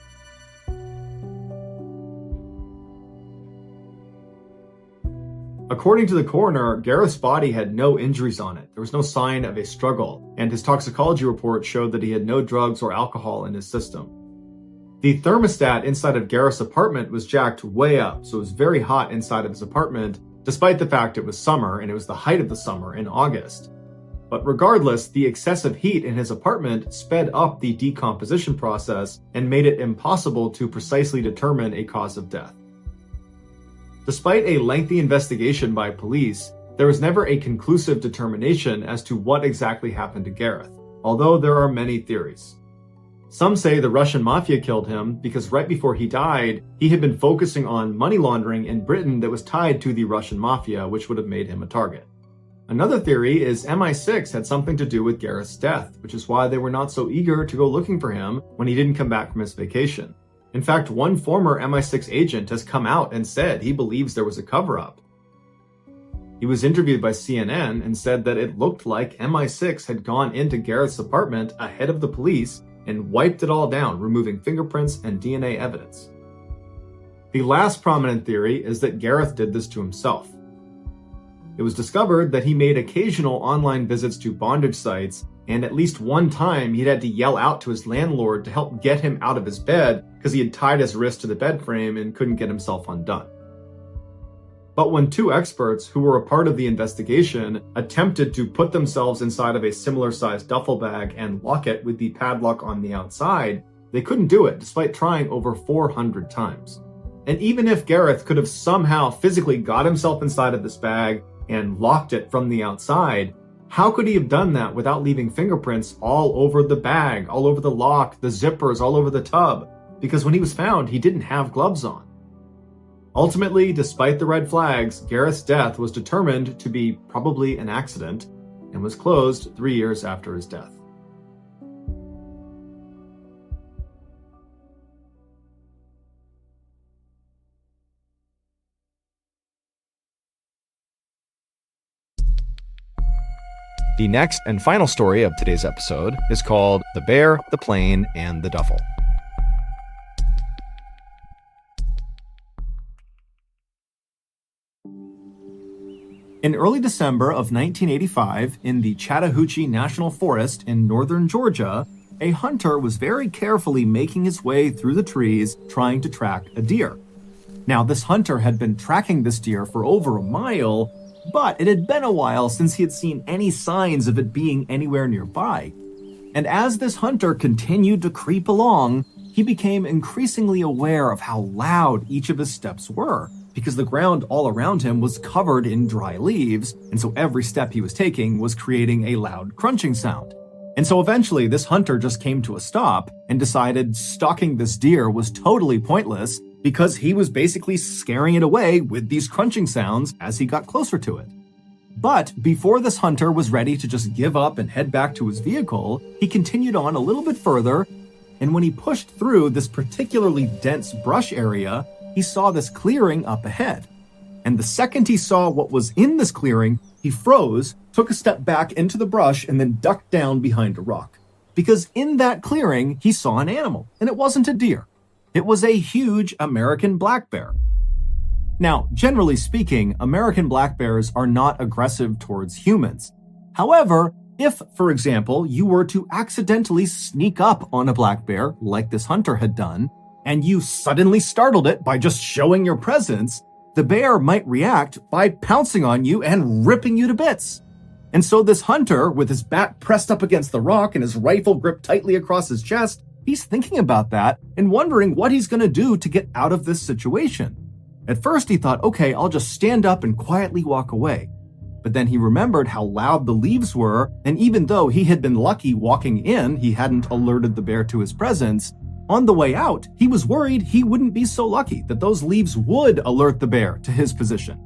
According to the coroner, Gareth's body had no injuries on it. There was no sign of a struggle, and his toxicology report showed that he had no drugs or alcohol in his system. The thermostat inside of Gareth's apartment was jacked way up, so it was very hot inside of his apartment, despite the fact it was summer, and it was the height of the summer in August. But regardless, the excessive heat in his apartment sped up the decomposition process and made it impossible to precisely determine a cause of death. Despite a lengthy investigation by police, there was never a conclusive determination as to what exactly happened to Gareth, although there are many theories. Some say the Russian mafia killed him because right before he died, he had been focusing on money laundering in Britain that was tied to the Russian mafia, which would have made him a target. Another theory is MI6 had something to do with Gareth's death, which is why they were not so eager to go looking for him when he didn't come back from his vacation. In fact, one former MI6 agent has come out and said he believes there was a cover-up. He was interviewed by CNN and said that it looked like MI6 had gone into Gareth's apartment ahead of the police and wiped it all down, removing fingerprints and DNA evidence. The last prominent theory is that Gareth did this to himself. It was discovered that he made occasional online visits to bondage sites, and at least one time he'd had to yell out to his landlord to help get him out of his bed because he had tied his wrist to the bed frame and couldn't get himself undone. But when two experts who were a part of the investigation attempted to put themselves inside of a similar-sized duffel bag and lock it with the padlock on the outside, they couldn't do it despite trying over 400 times. And even if Gareth could have somehow physically got himself inside of this bag and locked it from the outside, how could he have done that without leaving fingerprints all over the bag, all over the lock, the zippers, all over the tub? Because when he was found, he didn't have gloves on. Ultimately, despite the red flags, Gareth's death was determined to be probably an accident and was closed 3 years after his death. The next and final story of today's episode is called The Bear, the Plane, and the Duffel. In early December of 1985, in the Chattahoochee National Forest in northern Georgia, a hunter was very carefully making his way through the trees trying to track a deer. Now, this hunter had been tracking this deer for over a mile, but it had been a while since he had seen any signs of it being anywhere nearby. And as this hunter continued to creep along, he became increasingly aware of how loud each of his steps were, because the ground all around him was covered in dry leaves, and so every step he was taking was creating a loud crunching sound. And so eventually this hunter just came to a stop and decided stalking this deer was totally pointless because he was basically scaring it away with these crunching sounds as he got closer to it. But before this hunter was ready to just give up and head back to his vehicle, he continued on a little bit further, and when he pushed through this particularly dense brush area, he saw this clearing up ahead. And the second he saw what was in this clearing, he froze, took a step back into the brush, and then ducked down behind a rock. Because in that clearing, he saw an animal, and it wasn't a deer. It was a huge American black bear. Now, generally speaking, American black bears are not aggressive towards humans. However, if, for example, you were to accidentally sneak up on a black bear, like this hunter had done, and you suddenly startled it by just showing your presence, the bear might react by pouncing on you and ripping you to bits. And so this hunter, with his back pressed up against the rock and his rifle gripped tightly across his chest, he's thinking about that and wondering what he's going to do to get out of this situation. At first he thought, okay, I'll just stand up and quietly walk away. But then he remembered how loud the leaves were, and even though he had been lucky walking in, he hadn't alerted the bear to his presence. On the way out, he was worried he wouldn't be so lucky, that those leaves would alert the bear to his position.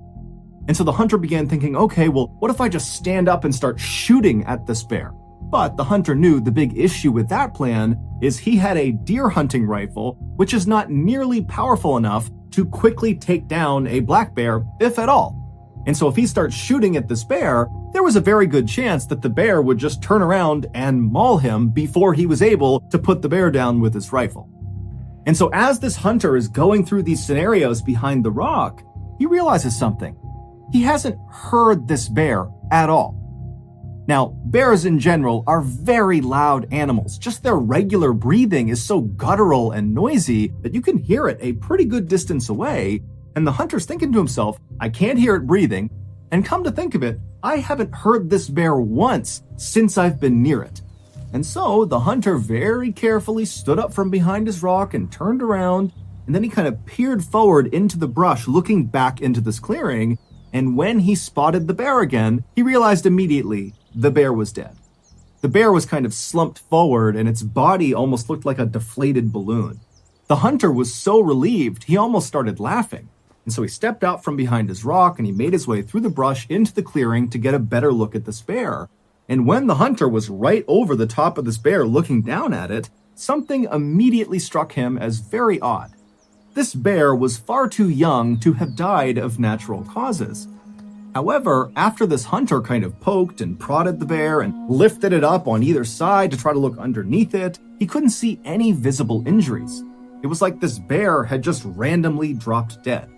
And so the hunter began thinking, okay, well, what if I just stand up and start shooting at this bear? But the hunter knew the big issue with that plan is he had a deer hunting rifle, which is not nearly powerful enough to quickly take down a black bear, if at all. And so if he starts shooting at this bear, there was a very good chance that the bear would just turn around and maul him before he was able to put the bear down with his rifle. And so as this hunter is going through these scenarios behind the rock, he realizes something. He hasn't heard this bear at all. Now, bears in general are very loud animals. Just their regular breathing is so guttural and noisy that you can hear it a pretty good distance away. And the hunter's thinking to himself, I can't hear it breathing. And come to think of it, I haven't heard this bear once since I've been near it. And so the hunter very carefully stood up from behind his rock and turned around. And then he kind of peered forward into the brush, looking back into this clearing. And when he spotted the bear again, he realized immediately the bear was dead. The bear was kind of slumped forward and its body almost looked like a deflated balloon. The hunter was so relieved, he almost started laughing. And so he stepped out from behind his rock and he made his way through the brush into the clearing to get a better look at this bear. And when the hunter was right over the top of this bear looking down at it, something immediately struck him as very odd. This bear was far too young to have died of natural causes. However, after this hunter kind of poked and prodded the bear and lifted it up on either side to try to look underneath it, he couldn't see any visible injuries. It was like this bear had just randomly dropped dead.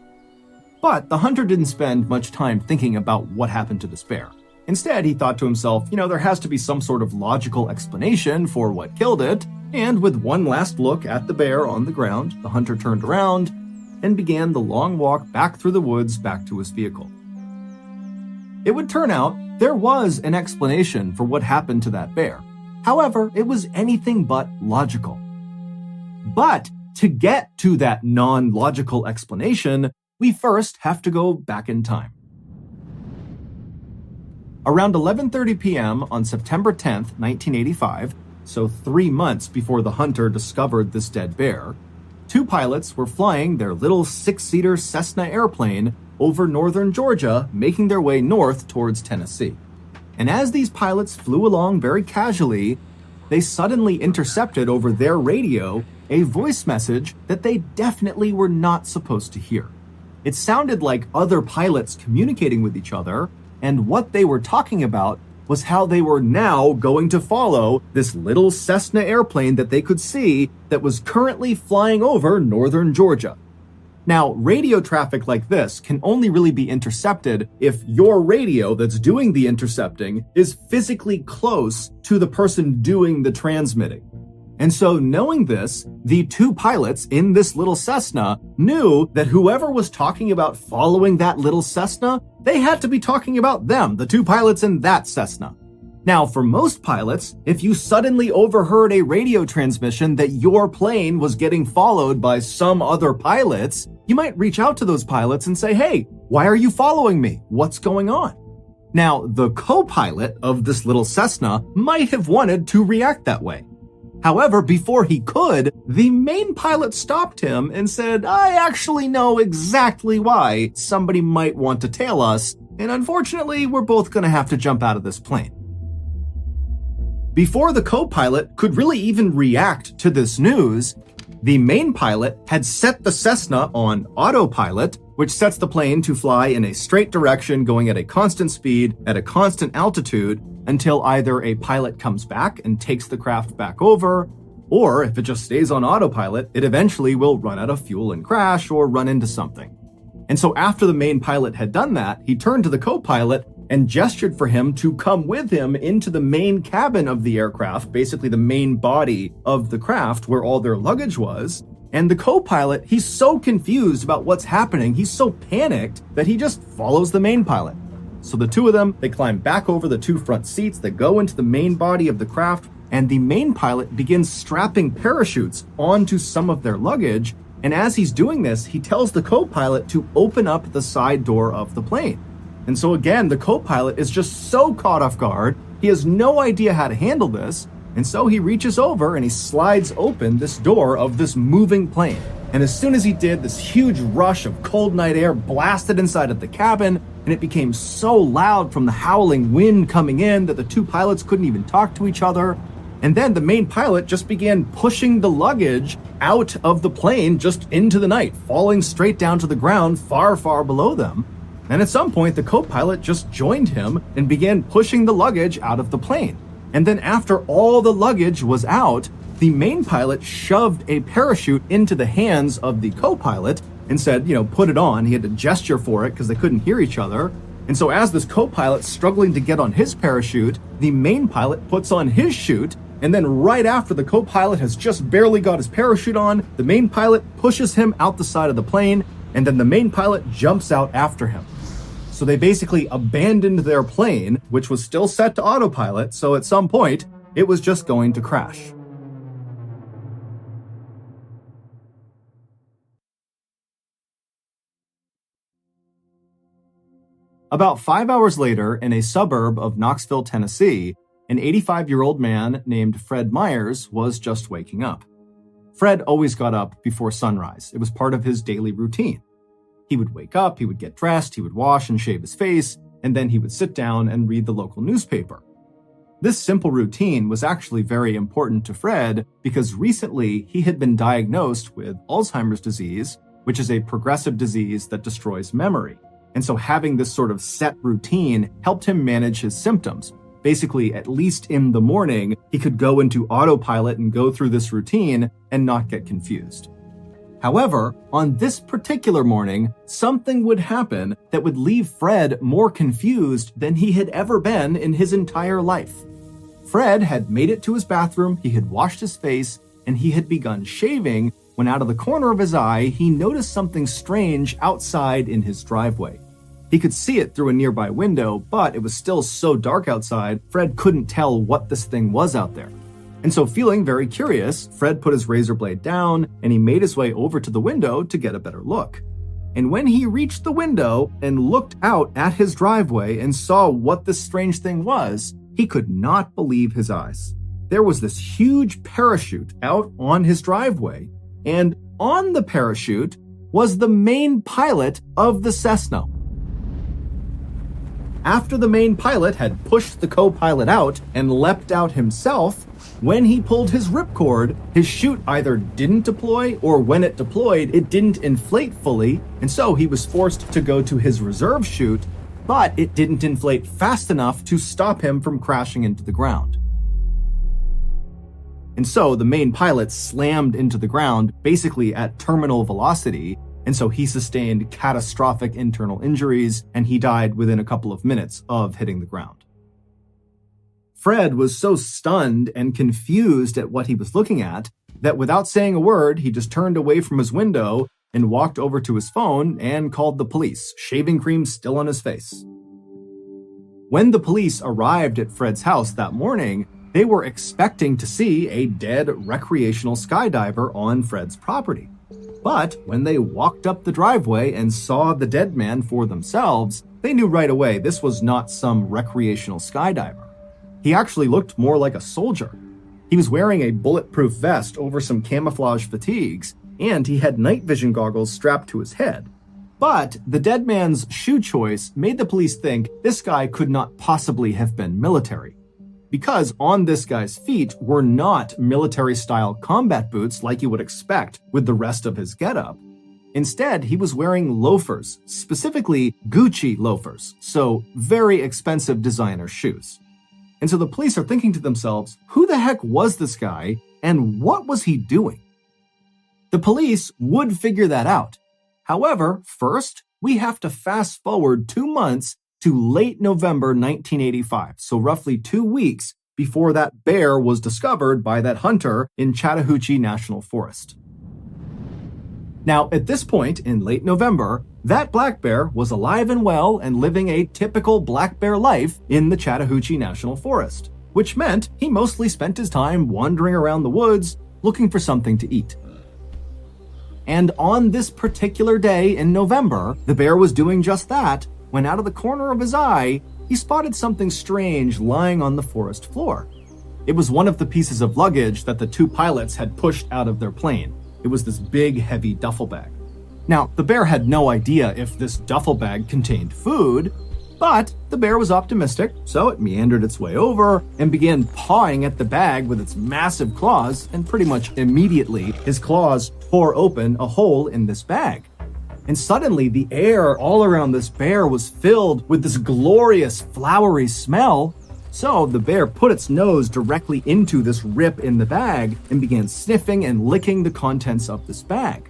But the hunter didn't spend much time thinking about what happened to this bear. Instead, he thought to himself, there has to be some sort of logical explanation for what killed it. And with one last look at the bear on the ground, the hunter turned around and began the long walk back through the woods back to his vehicle. It would turn out there was an explanation for what happened to that bear. However, it was anything but logical. But to get to that non-logical explanation, we first have to go back in time. Around 11:30 p.m. on September 10th, 1985, so 3 months before the hunter discovered this dead bear, 2 pilots were flying their little 6-seater Cessna airplane over northern Georgia, making their way north towards Tennessee. And as these pilots flew along very casually, they suddenly intercepted over their radio a voice message that they definitely were not supposed to hear. It sounded like other pilots communicating with each other, and what they were talking about was how they were now going to follow this little Cessna airplane that they could see that was currently flying over northern Georgia. Now, radio traffic like this can only really be intercepted if your radio that's doing the intercepting is physically close to the person doing the transmitting. And so knowing this, the 2 pilots in this little Cessna knew that whoever was talking about following that little Cessna, they had to be talking about them, the 2 pilots in that Cessna. Now, for most pilots, if you suddenly overheard a radio transmission that your plane was getting followed by some other pilots, you might reach out to those pilots and say, hey, why are you following me? What's going on? Now, the co-pilot of this little Cessna might have wanted to react that way. However, before he could, the main pilot stopped him and said, I actually know exactly why somebody might want to tail us, and unfortunately, we're both going to have to jump out of this plane. Before the co-pilot could really even react to this news, the main pilot had set the Cessna on autopilot, which sets the plane to fly in a straight direction going at a constant speed at a constant altitude until either a pilot comes back and takes the craft back over, or if it just stays on autopilot, it eventually will run out of fuel and crash or run into something. And so after the main pilot had done that, he turned to the co-pilot and gestured for him to come with him into the main cabin of the aircraft, basically the main body of the craft where all their luggage was. And the co-pilot, he's so confused about what's happening, he's so panicked that he just follows the main pilot. So the 2 of them, they climb back over the 2 front seats that go into the main body of the craft, and the main pilot begins strapping parachutes onto some of their luggage. And as he's doing this, he tells the co-pilot to open up the side door of the plane. And so again, the co-pilot is just so caught off guard, he has no idea how to handle this, and so he reaches over and he slides open this door of this moving plane. And as soon as he did, this huge rush of cold night air blasted inside of the cabin, and it became so loud from the howling wind coming in that the two pilots couldn't even talk to each other. And then the main pilot just began pushing the luggage out of the plane just into the night, falling straight down to the ground far, far below them. And at some point, the co-pilot just joined him and began pushing the luggage out of the plane. And then after all the luggage was out, the main pilot shoved a parachute into the hands of the co-pilot and said, put it on. He had to gesture for it because they couldn't hear each other. And so as this co-pilot's struggling to get on his parachute, the main pilot puts on his chute. And then right after the co-pilot has just barely got his parachute on, the main pilot pushes him out the side of the plane, and then the main pilot jumps out after him. So they basically abandoned their plane, which was still set to autopilot, so at some point, it was just going to crash. About 5 hours later, in a suburb of Knoxville, Tennessee, an 85-year-old man named Fred Myers was just waking up. Fred always got up before sunrise. It was part of his daily routine. He would wake up, he would get dressed, he would wash and shave his face, and then he would sit down and read the local newspaper. This simple routine was actually very important to Fred because recently he had been diagnosed with Alzheimer's disease, which is a progressive disease that destroys memory. And so having this sort of set routine helped him manage his symptoms. Basically, at least in the morning, he could go into autopilot and go through this routine and not get confused. However, on this particular morning, something would happen that would leave Fred more confused than he had ever been in his entire life. Fred had made it to his bathroom, he had washed his face, and he had begun shaving when out of the corner of his eye, he noticed something strange outside in his driveway. He could see it through a nearby window, but it was still so dark outside, Fred couldn't tell what this thing was out there. And so feeling very curious, Fred put his razor blade down and he made his way over to the window to get a better look. And when he reached the window and looked out at his driveway and saw what this strange thing was, he could not believe his eyes. There was this huge parachute out on his driveway, and on the parachute was the main pilot of the Cessna. After the main pilot had pushed the co-pilot out and leapt out himself, when he pulled his ripcord, his chute either didn't deploy or when it deployed, it didn't inflate fully, and so he was forced to go to his reserve chute, but it didn't inflate fast enough to stop him from crashing into the ground. And so the main pilot slammed into the ground, basically at terminal velocity, and so he sustained catastrophic internal injuries, and he died within a couple of minutes of hitting the ground. Fred was so stunned and confused at what he was looking at that without saying a word, he just turned away from his window and walked over to his phone and called the police, shaving cream still on his face. When the police arrived at Fred's house that morning, they were expecting to see a dead recreational skydiver on Fred's property. But when they walked up the driveway and saw the dead man for themselves, they knew right away this was not some recreational skydiver. He actually looked more like a soldier. He was wearing a bulletproof vest over some camouflage fatigues, and he had night vision goggles strapped to his head. But the dead man's shoe choice made the police think this guy could not possibly have been military, because on this guy's feet were not military-style combat boots like you would expect with the rest of his getup. Instead, he was wearing loafers, specifically Gucci loafers, so very expensive designer shoes. And so the police are thinking to themselves, who the heck was this guy and what was he doing? The police would figure that out. However, first, we have to fast forward 2 months to late November 1985, so roughly 2 weeks before that bear was discovered by that hunter in Chattahoochee National Forest. Now, at this point in late November, that black bear was alive and well and living a typical black bear life in the Chattahoochee National Forest, which meant he mostly spent his time wandering around the woods looking for something to eat. And on this particular day in November, the bear was doing just that when out of the corner of his eye, he spotted something strange lying on the forest floor. It was one of the pieces of luggage that the two pilots had pushed out of their plane. It was this big, heavy duffel bag. Now, the bear had no idea if this duffel bag contained food, but the bear was optimistic, so it meandered its way over and began pawing at the bag with its massive claws, and pretty much immediately, his claws tore open a hole in this bag. And suddenly, the air all around this bear was filled with this glorious, flowery smell. So the bear put its nose directly into this rip in the bag and began sniffing and licking the contents of this bag.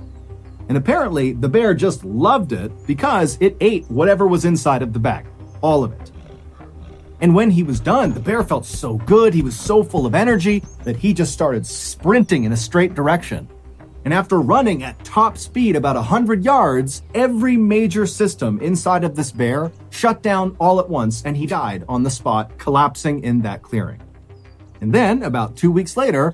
And apparently, the bear just loved it because it ate whatever was inside of the bag, all of it. And when he was done, the bear felt so good, he was so full of energy that he just started sprinting in a straight direction. And after running at top speed about 100 yards, every major system inside of this bear shut down all at once, and he died on the spot, collapsing in that clearing. And then, about 2 weeks later,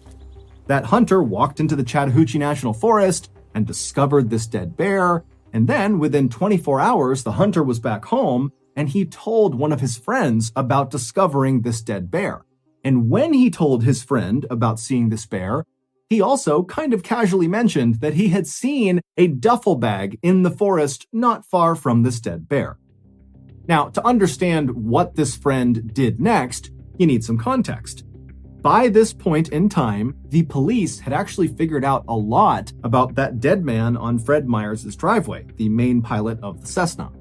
that hunter walked into the Chattahoochee National Forest and discovered this dead bear. And then, within 24 hours, the hunter was back home, and he told one of his friends about discovering this dead bear. And when he told his friend about seeing this bear, he also kind of casually mentioned that he had seen a duffel bag in the forest not far from this dead bear. Now, to understand what this friend did next, you need some context. By this point in time, the police had actually figured out a lot about that dead man on Fred Myers' driveway, the main pilot of the Cessna.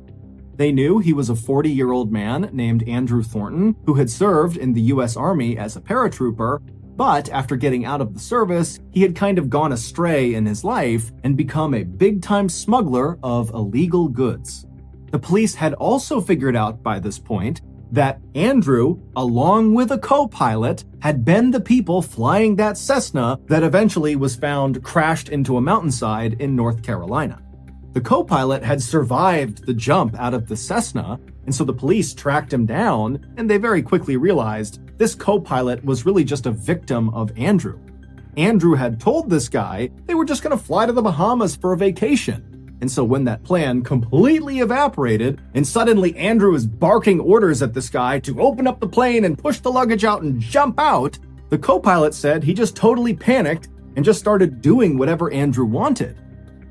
They knew he was a 40-year-old man named Andrew Thornton, who had served in the U.S. Army as a paratrooper, but after getting out of the service, he had kind of gone astray in his life and become a big-time smuggler of illegal goods. The police had also figured out by this point that Andrew, along with a co-pilot, had been the people flying that Cessna that eventually was found crashed into a mountainside in North Carolina. The co-pilot had survived the jump out of the Cessna, and so the police tracked him down, and they very quickly realized this co-pilot was really just a victim of Andrew. Andrew had told this guy they were just going to fly to the Bahamas for a vacation. And so when that plan completely evaporated, and suddenly Andrew is barking orders at this guy to open up the plane and push the luggage out and jump out, the co-pilot said he just totally panicked and just started doing whatever Andrew wanted.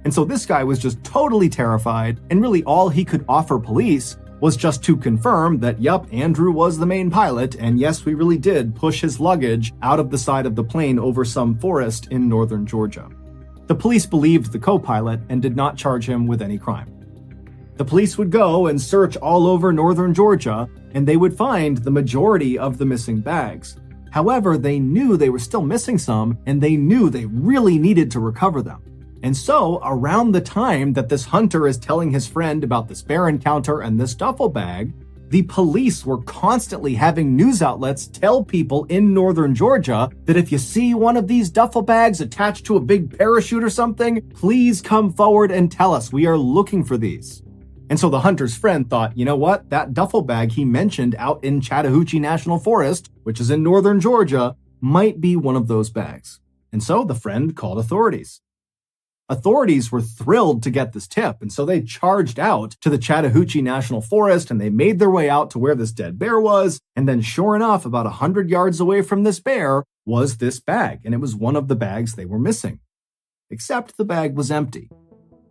And so this guy was just totally terrified, and really all he could offer police was just to confirm that, yup, Andrew was the main pilot, and yes, we really did push his luggage out of the side of the plane over some forest in northern Georgia. The police believed the co-pilot and did not charge him with any crime. The police would go and search all over northern Georgia, and they would find the majority of the missing bags. However, they knew they were still missing some, and they knew they really needed to recover them. And so, around the time that this hunter is telling his friend about this bear encounter and this duffel bag, the police were constantly having news outlets tell people in northern Georgia that if you see one of these duffel bags attached to a big parachute or something, please come forward and tell us. We are looking for these. And so the hunter's friend thought, you know what? That duffel bag he mentioned out in Chattahoochee National Forest, which is in northern Georgia, might be one of those bags. And so the friend called authorities. Authorities were thrilled to get this tip, and so they charged out to the Chattahoochee National Forest, and they made their way out to where this dead bear was, and then sure enough, about 100 yards away from this bear was this bag, and it was one of the bags they were missing. Except the bag was empty.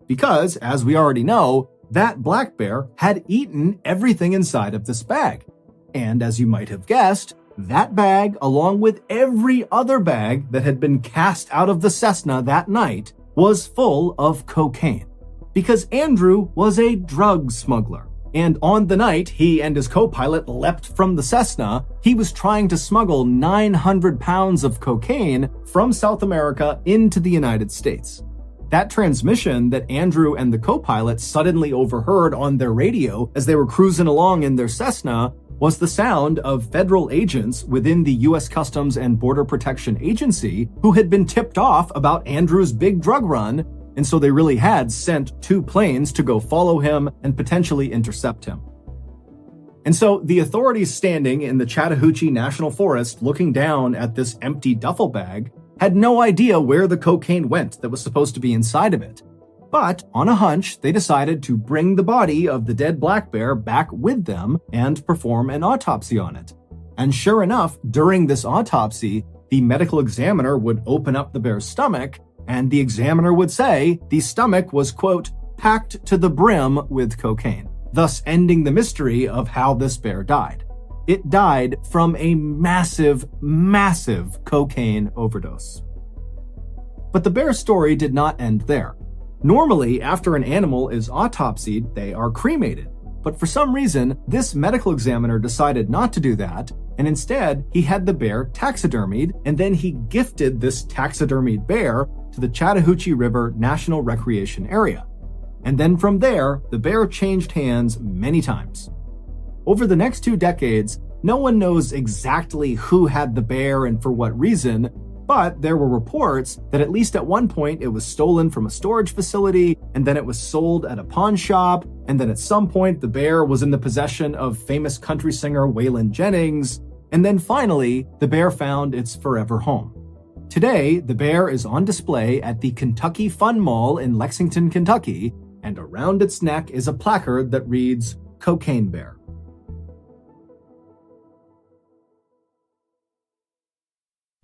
Because, as we already know, that black bear had eaten everything inside of this bag. And as you might have guessed, that bag, along with every other bag that had been cast out of the Cessna that night, was full of cocaine. Because Andrew was a drug smuggler. And on the night he and his co-pilot leapt from the Cessna, he was trying to smuggle 900 pounds of cocaine from South America into the United States. That transmission that Andrew and the co-pilot suddenly overheard on their radio as they were cruising along in their Cessna was the sound of federal agents within the U.S. Customs and Border Protection Agency who had been tipped off about Andrew's big drug run, and so they really had sent 2 planes to go follow him and potentially intercept him. And so the authorities standing in the Chattahoochee National Forest looking down at this empty duffel bag had no idea where the cocaine went that was supposed to be inside of it. But on a hunch, they decided to bring the body of the dead black bear back with them and perform an autopsy on it. And sure enough, during this autopsy, the medical examiner would open up the bear's stomach, and the examiner would say the stomach was, quote, packed to the brim with cocaine, thus ending the mystery of how this bear died. It died from a massive, massive cocaine overdose. But the bear's story did not end there. Normally, after an animal is autopsied, they are cremated. But for some reason, this medical examiner decided not to do that, and instead, he had the bear taxidermied, and then he gifted this taxidermied bear to the Chattahoochee River National Recreation Area. And then from there, the bear changed hands many times. Over the next 2 decades, no one knows exactly who had the bear and for what reason, but there were reports that at least at one point it was stolen from a storage facility, and then it was sold at a pawn shop, and then at some point the bear was in the possession of famous country singer Waylon Jennings, and then finally the bear found its forever home. Today, the bear is on display at the Kentucky Fun Mall in Lexington, Kentucky, and around its neck is a placard that reads, "Cocaine Bear."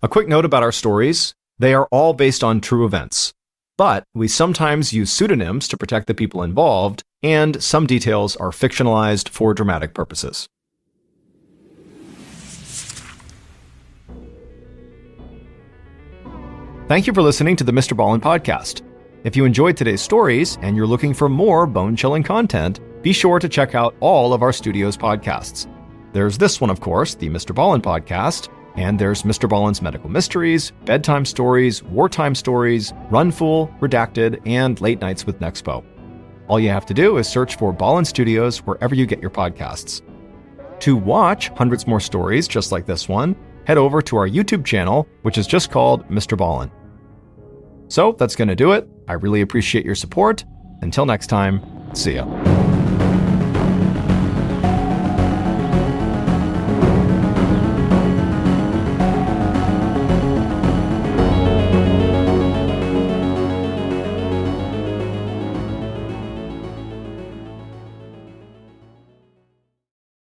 A quick note about our stories. They are all based on true events, but we sometimes use pseudonyms to protect the people involved, and some details are fictionalized for dramatic purposes. Thank you for listening to the MrBallen's podcast. If you enjoyed today's stories and you're looking for more bone-chilling content, be sure to check out all of our studio's podcasts. There's this one, of course, the MrBallen's podcast, and there's MrBallen's Medical Mysteries, Bedtime Stories, Wartime Stories, Runful, Redacted, and Late Nights with Nexpo. All you have to do is search for Ballen Studios wherever you get your podcasts. To watch hundreds more stories just like this one, head over to our YouTube channel, which is just called Mr. Ballen. So that's going to do it. I really appreciate your support. Until next time, see ya.